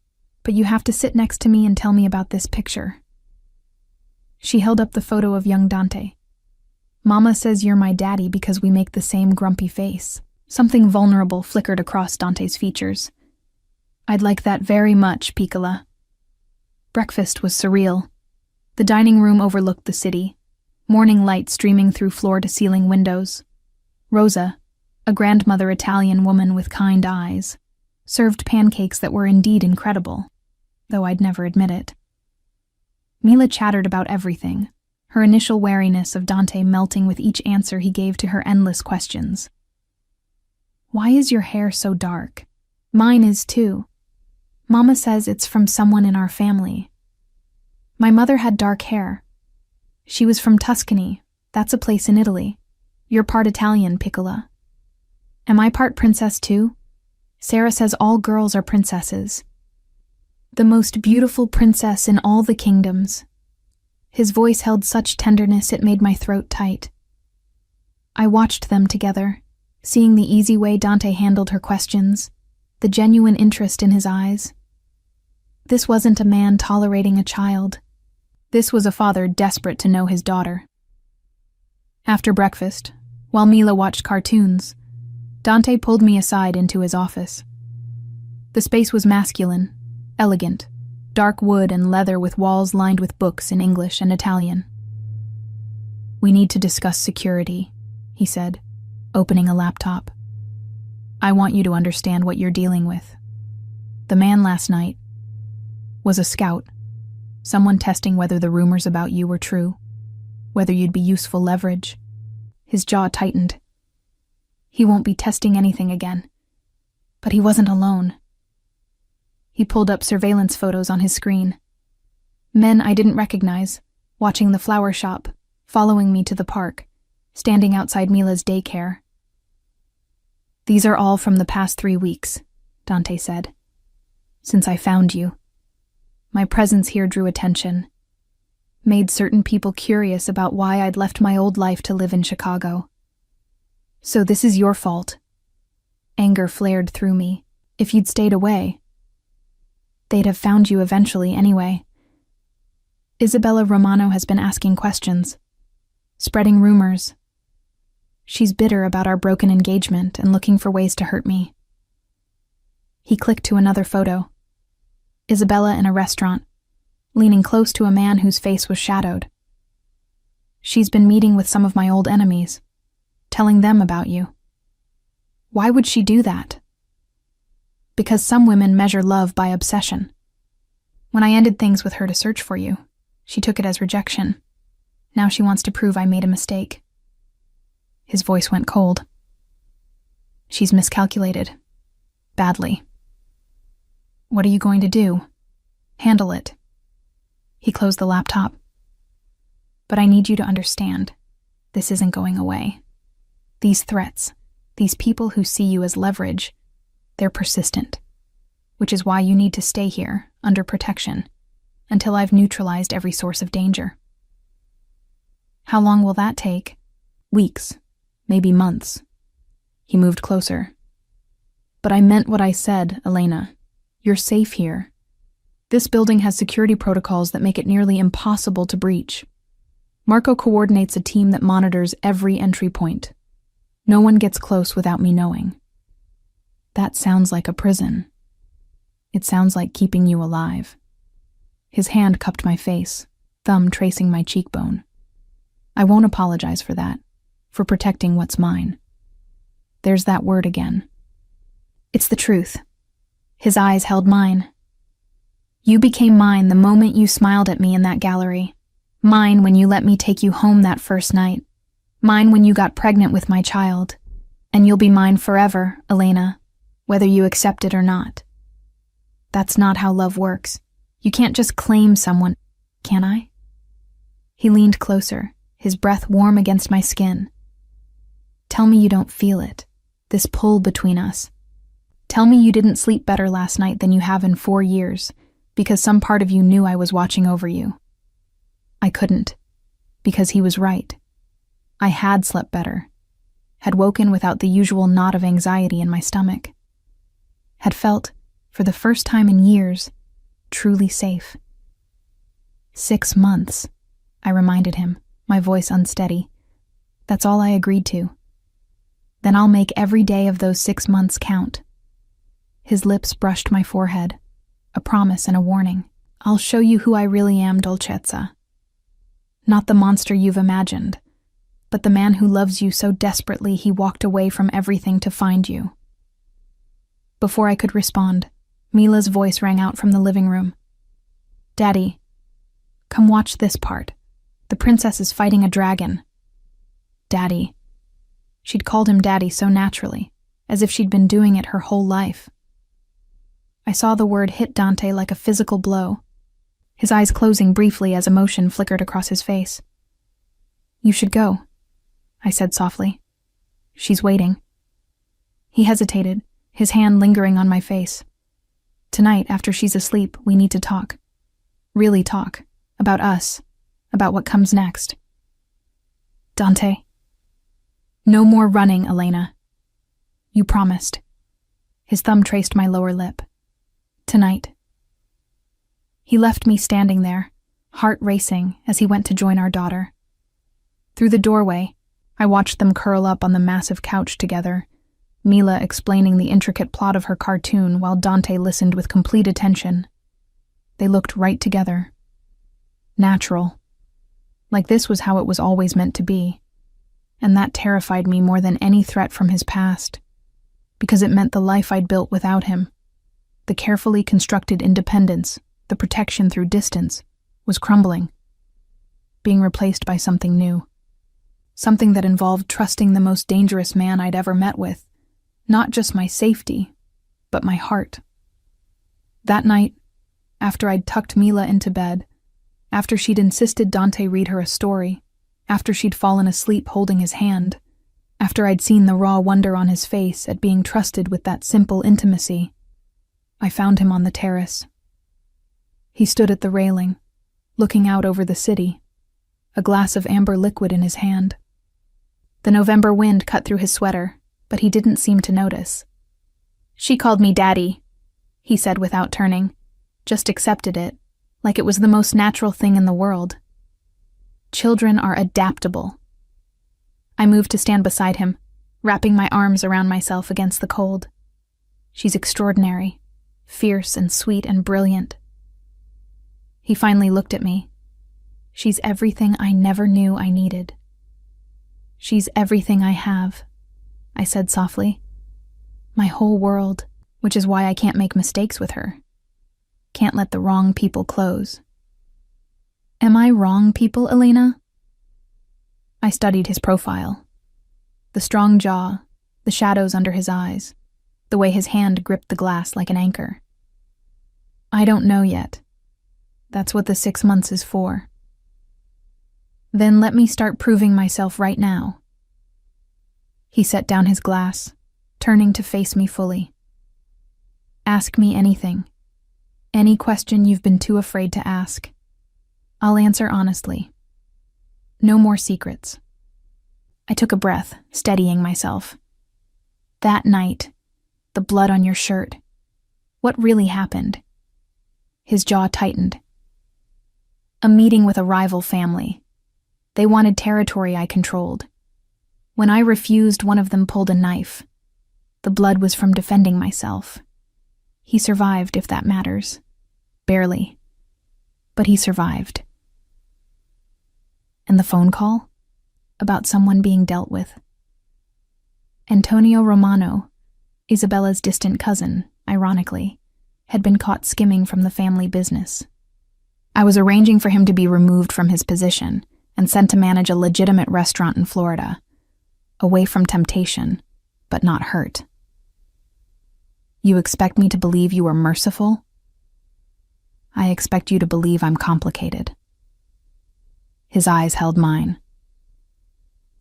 but you have to sit next to me and tell me about this picture." She held up the photo of young Dante. "Mama says you're my daddy because we make the same grumpy face." Something vulnerable flickered across Dante's features. "I'd like that very much, Piccola." Breakfast was surreal. The dining room overlooked the city, morning light streaming through floor-to-ceiling windows. Rosa, a grandmother Italian woman with kind eyes, served pancakes that were indeed incredible, though I'd never admit it. Mila chattered about everything, her initial wariness of Dante melting with each answer he gave to her endless questions. "Why is your hair so dark?" "Mine is too. Mama says it's from someone in our family. My mother had dark hair. She was from Tuscany. That's a place in Italy. You're part Italian, Piccola." "Am I part princess too?" "Sarah says all girls are princesses. The most beautiful princess in all the kingdoms." His voice held such tenderness it made my throat tight. I watched them together, seeing the easy way Dante handled her questions, the genuine interest in his eyes. This wasn't a man tolerating a child. This was a father desperate to know his daughter. After breakfast, while Mila watched cartoons, Dante pulled me aside into his office. The space was masculine, elegant, dark wood and leather with walls lined with books in English and Italian. "We need to discuss security," he said, opening a laptop. "I want you to understand what you're dealing with. The man last night was a scout, someone testing whether the rumors about you were true, whether you'd be useful leverage." His jaw tightened. "He won't be testing anything again." But he wasn't alone. He pulled up surveillance photos on his screen. Men I didn't recognize, watching the flower shop, following me to the park, standing outside Mila's daycare. "These are all from the past 3 weeks, Dante said. "Since I found you. My presence here drew attention, made certain people curious about why I'd left my old life to live in Chicago. So this is your fault." Anger flared through me. "If you'd stayed away, they'd have found you eventually anyway. Isabella Romano has been asking questions, spreading rumors. She's bitter about our broken engagement and looking for ways to hurt me." He clicked to another photo. Isabella in a restaurant, leaning close to a man whose face was shadowed. "She's been meeting with some of my old enemies, telling them about you." "Why would she do that?" "Because some women measure love by obsession. When I ended things with her to search for you, she took it as rejection. Now she wants to prove I made a mistake." His voice went cold. "She's miscalculated. Badly. What are you going to do? Handle it." He closed the laptop. "But I need you to understand, this isn't going away. These threats, these people who see you as leverage, they're persistent, which is why you need to stay here, under protection, until I've neutralized every source of danger." "How long will that take?" "Weeks, maybe months." He moved closer. "But I meant what I said, Elena. You're safe here. This building has security protocols that make it nearly impossible to breach. Marco coordinates a team that monitors every entry point. No one gets close without me knowing. That sounds like a prison. It sounds like keeping you alive." His hand cupped my face, thumb tracing my cheekbone. "I won't apologize for that, for protecting what's mine." There's that word again. "It's the truth." His eyes held mine. "You became mine the moment you smiled at me in that gallery. Mine when you let me take you home that first night. Mine when you got pregnant with my child. And you'll be mine forever, Elena, whether you accept it or not. That's not how love works. You can't just claim someone, can I? He leaned closer, his breath warm against my skin. Tell me you don't feel it, this pull between us. Tell me you didn't sleep better last night than you have in 4 years, because some part of you knew I was watching over you. I couldn't, because he was right. I had slept better, had woken without the usual knot of anxiety in my stomach, had felt, for the first time in years, truly safe. 6 months, I reminded him, my voice unsteady. That's all I agreed to. Then I'll make every day of those 6 months count. His lips brushed my forehead, a promise and a warning. I'll show you who I really am, Dolcezza. Not the monster you've imagined, but the man who loves you so desperately he walked away from everything to find you. Before I could respond, Mila's voice rang out from the living room. Daddy, come watch this part. The princess is fighting a dragon. Daddy. She'd called him Daddy so naturally, as if she'd been doing it her whole life. I saw the word hit Dante like a physical blow, his eyes closing briefly as emotion flickered across his face. You should go, I said softly. She's waiting. He hesitated, his hand lingering on my face. Tonight, after she's asleep, we need to talk. Really talk. About us. About what comes next. Dante. No more running, Elena. You promised. His thumb traced my lower lip. Tonight. He left me standing there, heart racing, as he went to join our daughter. Through the doorway, I watched them curl up on the massive couch together, Mila explaining the intricate plot of her cartoon while Dante listened with complete attention. They looked right together. Natural. Like this was how it was always meant to be. And that terrified me more than any threat from his past, because it meant the life I'd built without him, the carefully constructed independence, the protection through distance, was crumbling, being replaced by something new. Something that involved trusting the most dangerous man I'd ever met with, not just my safety, but my heart. That night, after I'd tucked Mila into bed, after she'd insisted Dante read her a story, after she'd fallen asleep holding his hand, after I'd seen the raw wonder on his face at being trusted with that simple intimacy, I found him on the terrace. He stood at the railing, looking out over the city, a glass of amber liquid in his hand. The November wind cut through his sweater, but he didn't seem to notice. She called me Daddy, he said without turning, just accepted it, like it was the most natural thing in the world. Children are adaptable. I moved to stand beside him, wrapping my arms around myself against the cold. She's extraordinary, fierce and sweet and brilliant. He finally looked at me. She's everything I never knew I needed. She's everything I have, I said softly. My whole world, which is why I can't make mistakes with her. Can't let the wrong people close. Am I wrong people, Elena? I studied his profile. The strong jaw, the shadows under his eyes, the way his hand gripped the glass like an anchor. I don't know yet. That's what the 6 months is for. Then let me start proving myself right now. He set down his glass, turning to face me fully. Ask me anything. Any question you've been too afraid to ask. I'll answer honestly. No more secrets. I took a breath, steadying myself. That night, the blood on your shirt. What really happened? His jaw tightened. A meeting with a rival family. They wanted territory I controlled. When I refused, one of them pulled a knife. The blood was from defending myself. He survived, if that matters. Barely. But he survived. And the phone call? About someone being dealt with. Antonio Romano, Isabella's distant cousin, ironically, had been caught skimming from the family business. I was arranging for him to be removed from his position, and sent to manage a legitimate restaurant in Florida, away from temptation, but not hurt. You expect me to believe you are merciful? I expect you to believe I'm complicated. His eyes held mine.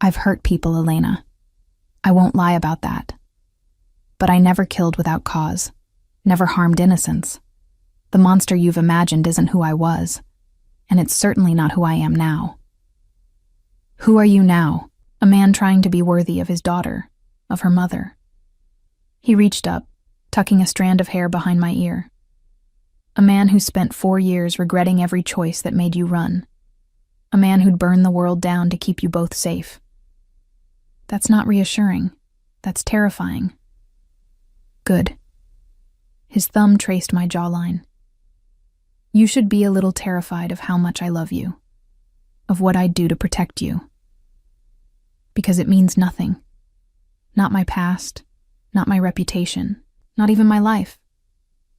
I've hurt people, Elena. I won't lie about that. But I never killed without cause, never harmed innocents. The monster you've imagined isn't who I was, and it's certainly not who I am now. Who are you now? A man trying to be worthy of his daughter, of her mother. He reached up, tucking a strand of hair behind my ear. A man who spent 4 years regretting every choice that made you run. A man who'd burn the world down to keep you both safe. That's not reassuring. That's terrifying. Good. His thumb traced my jawline. You should be a little terrified of how much I love you, of what I'd do to protect you. Because it means nothing. Not my past, not my reputation, not even my life.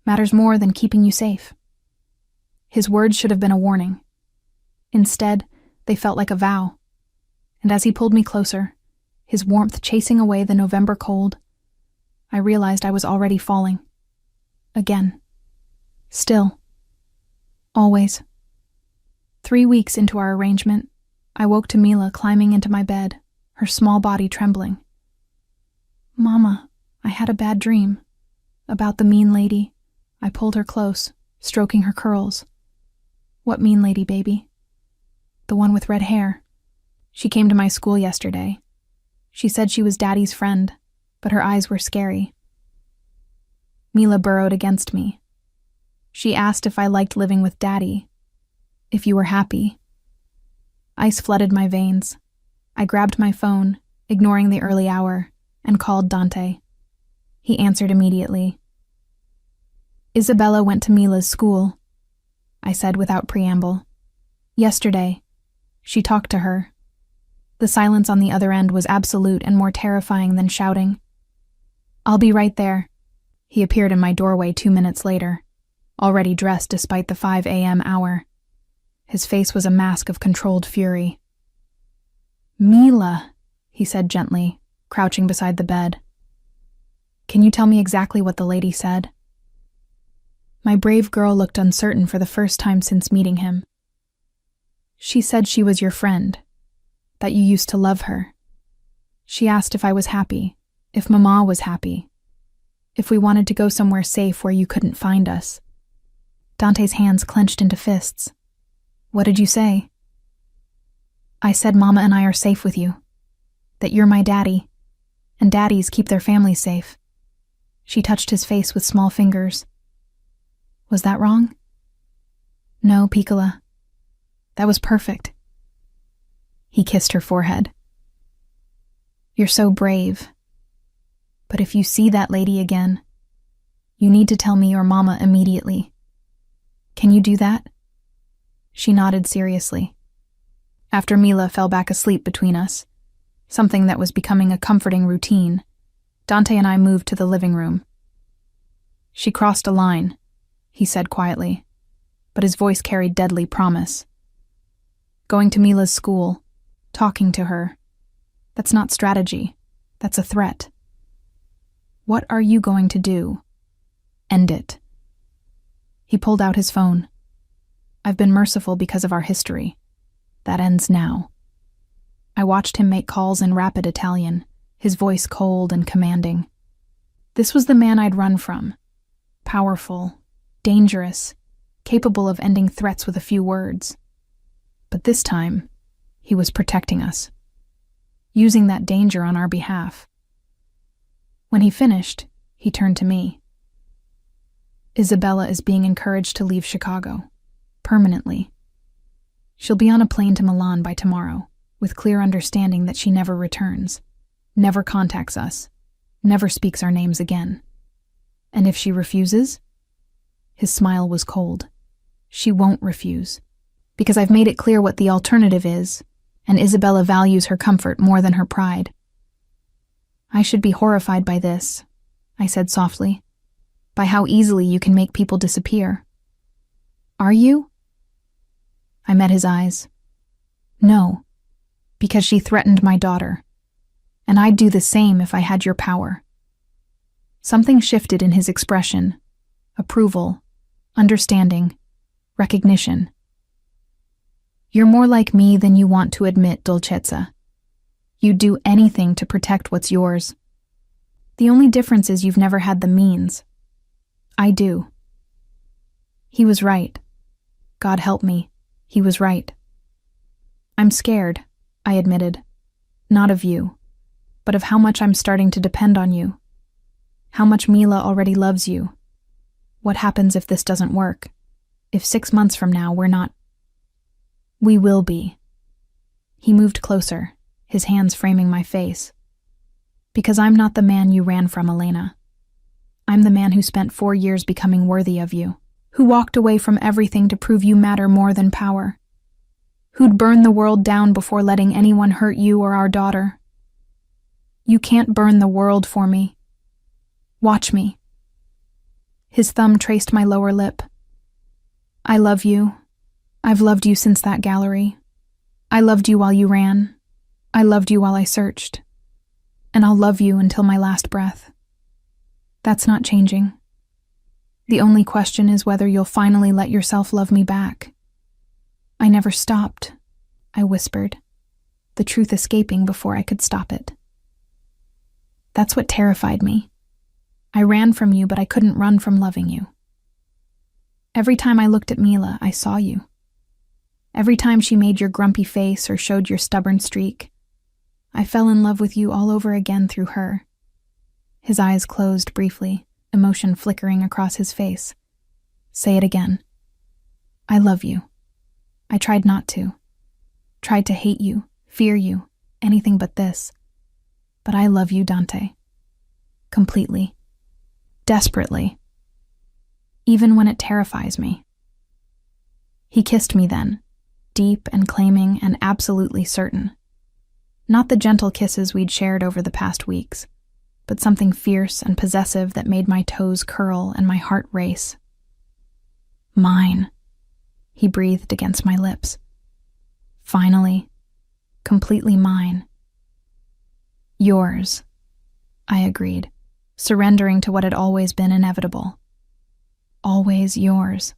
Matters more than keeping you safe. His words should have been a warning. Instead, they felt like a vow. And as he pulled me closer, his warmth chasing away the November cold, I realized I was already falling. Again. Still. Always. 3 weeks into our arrangement, I woke to Mila climbing into my bed, her small body trembling. Mama, I had a bad dream. About the mean lady. I pulled her close, stroking her curls. What mean lady, baby? The one with red hair. She came to my school yesterday. She said she was Daddy's friend, but her eyes were scary. Mila burrowed against me. She asked if I liked living with Daddy, if you were happy. Ice flooded my veins. I grabbed my phone, ignoring the early hour, and called Dante. He answered immediately. Isabella went to Mila's school, I said without preamble. Yesterday. She talked to her. The silence on the other end was absolute and more terrifying than shouting. I'll be right there. He appeared in my doorway 2 minutes later, already dressed despite the 5 a.m. hour. His face was a mask of controlled fury. Mila, he said gently, crouching beside the bed. Can you tell me exactly what the lady said? My brave girl looked uncertain for the first time since meeting him. She said she was your friend, that you used to love her. She asked if I was happy, if Mama was happy, if we wanted to go somewhere safe where you couldn't find us. Dante's hands clenched into fists. What did you say? I said Mama and I are safe with you, that you're my daddy, and daddies keep their families safe. She touched his face with small fingers. Was that wrong? No, Piccola. That was perfect. He kissed her forehead. You're so brave. But if you see that lady again, you need to tell me your Mama immediately. Can you do that? She nodded seriously. After Mila fell back asleep between us, something that was becoming a comforting routine, Dante and I moved to the living room. She crossed a line, he said quietly, but his voice carried deadly promise. Going to Mila's school, talking to her, that's not strategy, that's a threat. What are you going to do? End it. He pulled out his phone. I've been merciful because of our history. That ends now. I watched him make calls in rapid Italian, his voice cold and commanding. This was the man I'd run from. Powerful, dangerous, capable of ending threats with a few words. But this time, he was protecting us, using that danger on our behalf. When he finished, he turned to me. Isabella is being encouraged to leave Chicago, permanently. She'll be on a plane to Milan by tomorrow, with clear understanding that she never returns, never contacts us, never speaks our names again. And if she refuses? His smile was cold. She won't refuse, because I've made it clear what the alternative is, and Isabella values her comfort more than her pride. I should be horrified by this, I said softly, by how easily you can make people disappear. Are you? I met his eyes. No, because she threatened my daughter, and I'd do the same if I had your power. Something shifted in his expression. Approval, understanding, recognition. You're more like me than you want to admit, Dolcezza. You'd do anything to protect what's yours. The only difference is you've never had the means. I do. He was right. God help me, he was right. I'm scared, I admitted. Not of you, but of how much I'm starting to depend on you. How much Mila already loves you. What happens if this doesn't work? If 6 months from now we're not... We will be. He moved closer, his hands framing my face. Because I'm not the man you ran from, Elena. I'm the man who spent 4 years becoming worthy of you, who walked away from everything to prove you matter more than power, who'd burn the world down before letting anyone hurt you or our daughter. You can't burn the world for me. Watch me. His thumb traced my lower lip. I love you. I've loved you since that gallery. I loved you while you ran. I loved you while I searched. And I'll love you until my last breath. That's not changing. The only question is whether you'll finally let yourself love me back. I never stopped, I whispered, the truth escaping before I could stop it. That's what terrified me. I ran from you, but I couldn't run from loving you. Every time I looked at Mila, I saw you. Every time she made your grumpy face or showed your stubborn streak, I fell in love with you all over again through her. His eyes closed briefly, emotion flickering across his face. Say it again. I love you. I tried not to. Tried to hate you, fear you, anything but this. But I love you, Dante. Completely. Desperately. Even when it terrifies me. He kissed me then, deep and claiming and absolutely certain. Not the gentle kisses we'd shared over the past weeks, but something fierce and possessive that made my toes curl and my heart race. Mine, he breathed against my lips. Finally, completely mine. Yours, I agreed, surrendering to what had always been inevitable. Always yours.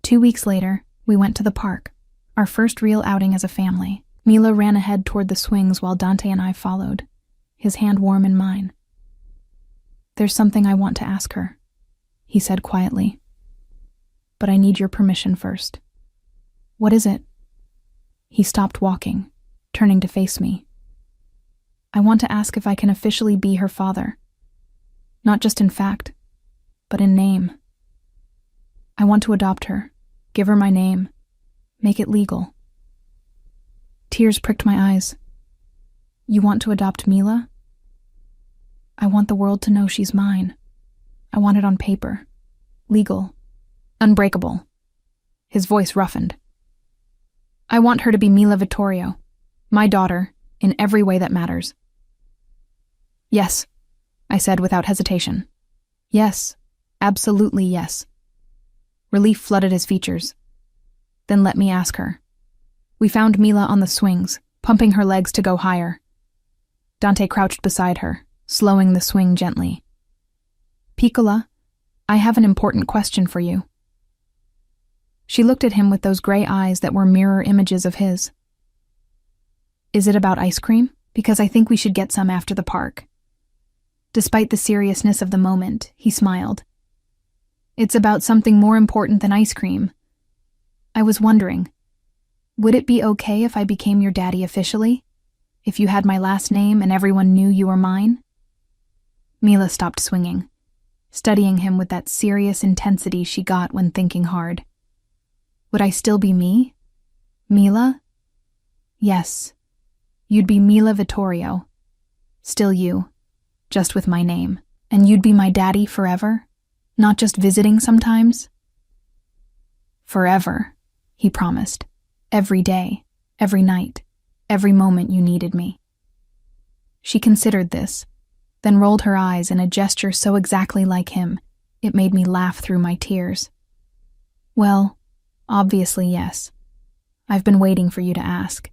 2 weeks later, we went to the park, our first real outing as a family. Mila ran ahead toward the swings while Dante and I followed, his hand warm in mine. There's something I want to ask her, he said quietly. But I need your permission first. What is it? He stopped walking, turning to face me. I want to ask if I can officially be her father. Not just in fact, but in name. I want to adopt her, give her my name, make it legal. Tears pricked my eyes. You want to adopt Mila? I want the world to know she's mine. I want it on paper. Legal. Unbreakable. His voice roughened. I want her to be Mila Vittorio, my daughter, in every way that matters. Yes, I said without hesitation. Yes, absolutely yes. Relief flooded his features. Then let me ask her. We found Mila on the swings, pumping her legs to go higher. Dante crouched beside her, slowing the swing gently. Piccola, I have an important question for you. She looked at him with those gray eyes that were mirror images of his. Is it about ice cream? Because I think we should get some after the park. Despite the seriousness of the moment, he smiled. It's about something more important than ice cream. I was wondering, would it be okay if I became your daddy officially? If you had my last name and everyone knew you were mine? Mila stopped swinging, studying him with that serious intensity she got when thinking hard. Would I still be me? Mila? Yes. You'd be Mila Vittorio. Still you, just with my name. And you'd be my daddy forever? Not just visiting sometimes? Forever, he promised. Every day, every night, every moment you needed me. She considered this, then rolled her eyes in a gesture so exactly like him, it made me laugh through my tears. Well, obviously yes. I've been waiting for you to ask.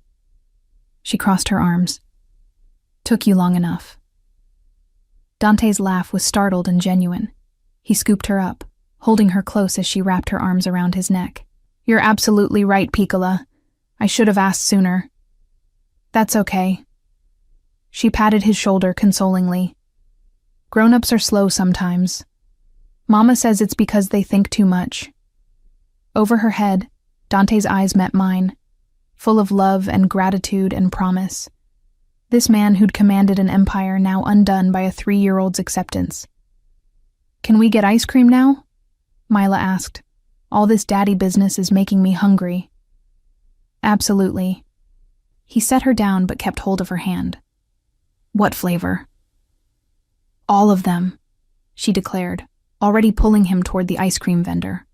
She crossed her arms. Took you long enough. Dante's laugh was startled and genuine. He scooped her up, holding her close as she wrapped her arms around his neck. You're absolutely right, Piccola. I should have asked sooner. That's okay. She patted his shoulder consolingly. Grown-ups are slow sometimes. Mama says it's because they think too much. Over her head, Dante's eyes met mine, full of love and gratitude and promise. This man who'd commanded an empire now undone by a 3-year-old's acceptance. Can we get ice cream now? Mila asked. All this daddy business is making me hungry. Absolutely. He set her down but kept hold of her hand. What flavor? All of them, she declared, already pulling him toward the ice cream vendor.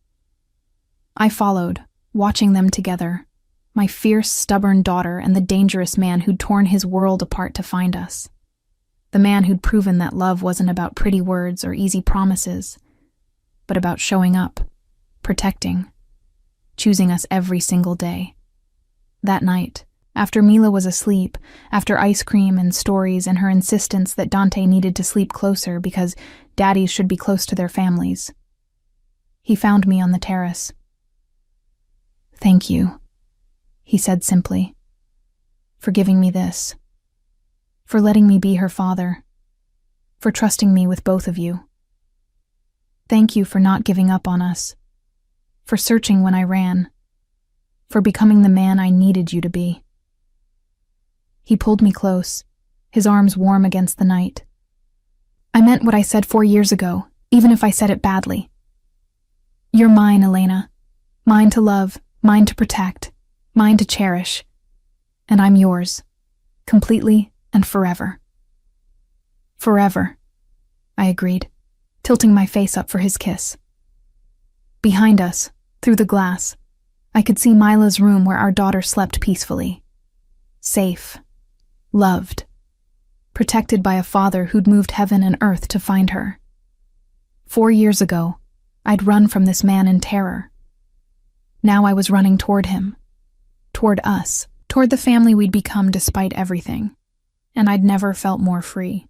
I followed, watching them together, my fierce, stubborn daughter and the dangerous man who'd torn his world apart to find us. The man who'd proven that love wasn't about pretty words or easy promises, but about showing up, protecting, choosing us every single day. That night, after Mila was asleep, after ice cream and stories and her insistence that Dante needed to sleep closer because daddies should be close to their families, he found me on the terrace. Thank you, he said simply, for giving me this, for letting me be her father, for trusting me with both of you. Thank you for not giving up on us, for searching when I ran, for becoming the man I needed you to be. He pulled me close, his arms warm against the night. I meant what I said 4 years ago, even if I said it badly. You're mine, Elena. Mine to love, mine to protect, mine to cherish. And I'm yours, completely and forever. Forever, I agreed, tilting my face up for his kiss. Behind us, through the glass, I could see Mila's room where our daughter slept peacefully. Safe, loved, protected by a father who'd moved heaven and earth to find her. 4 years ago, I'd run from this man in terror. Now I was running toward him, toward us, toward the family we'd become despite everything, and I'd never felt more free.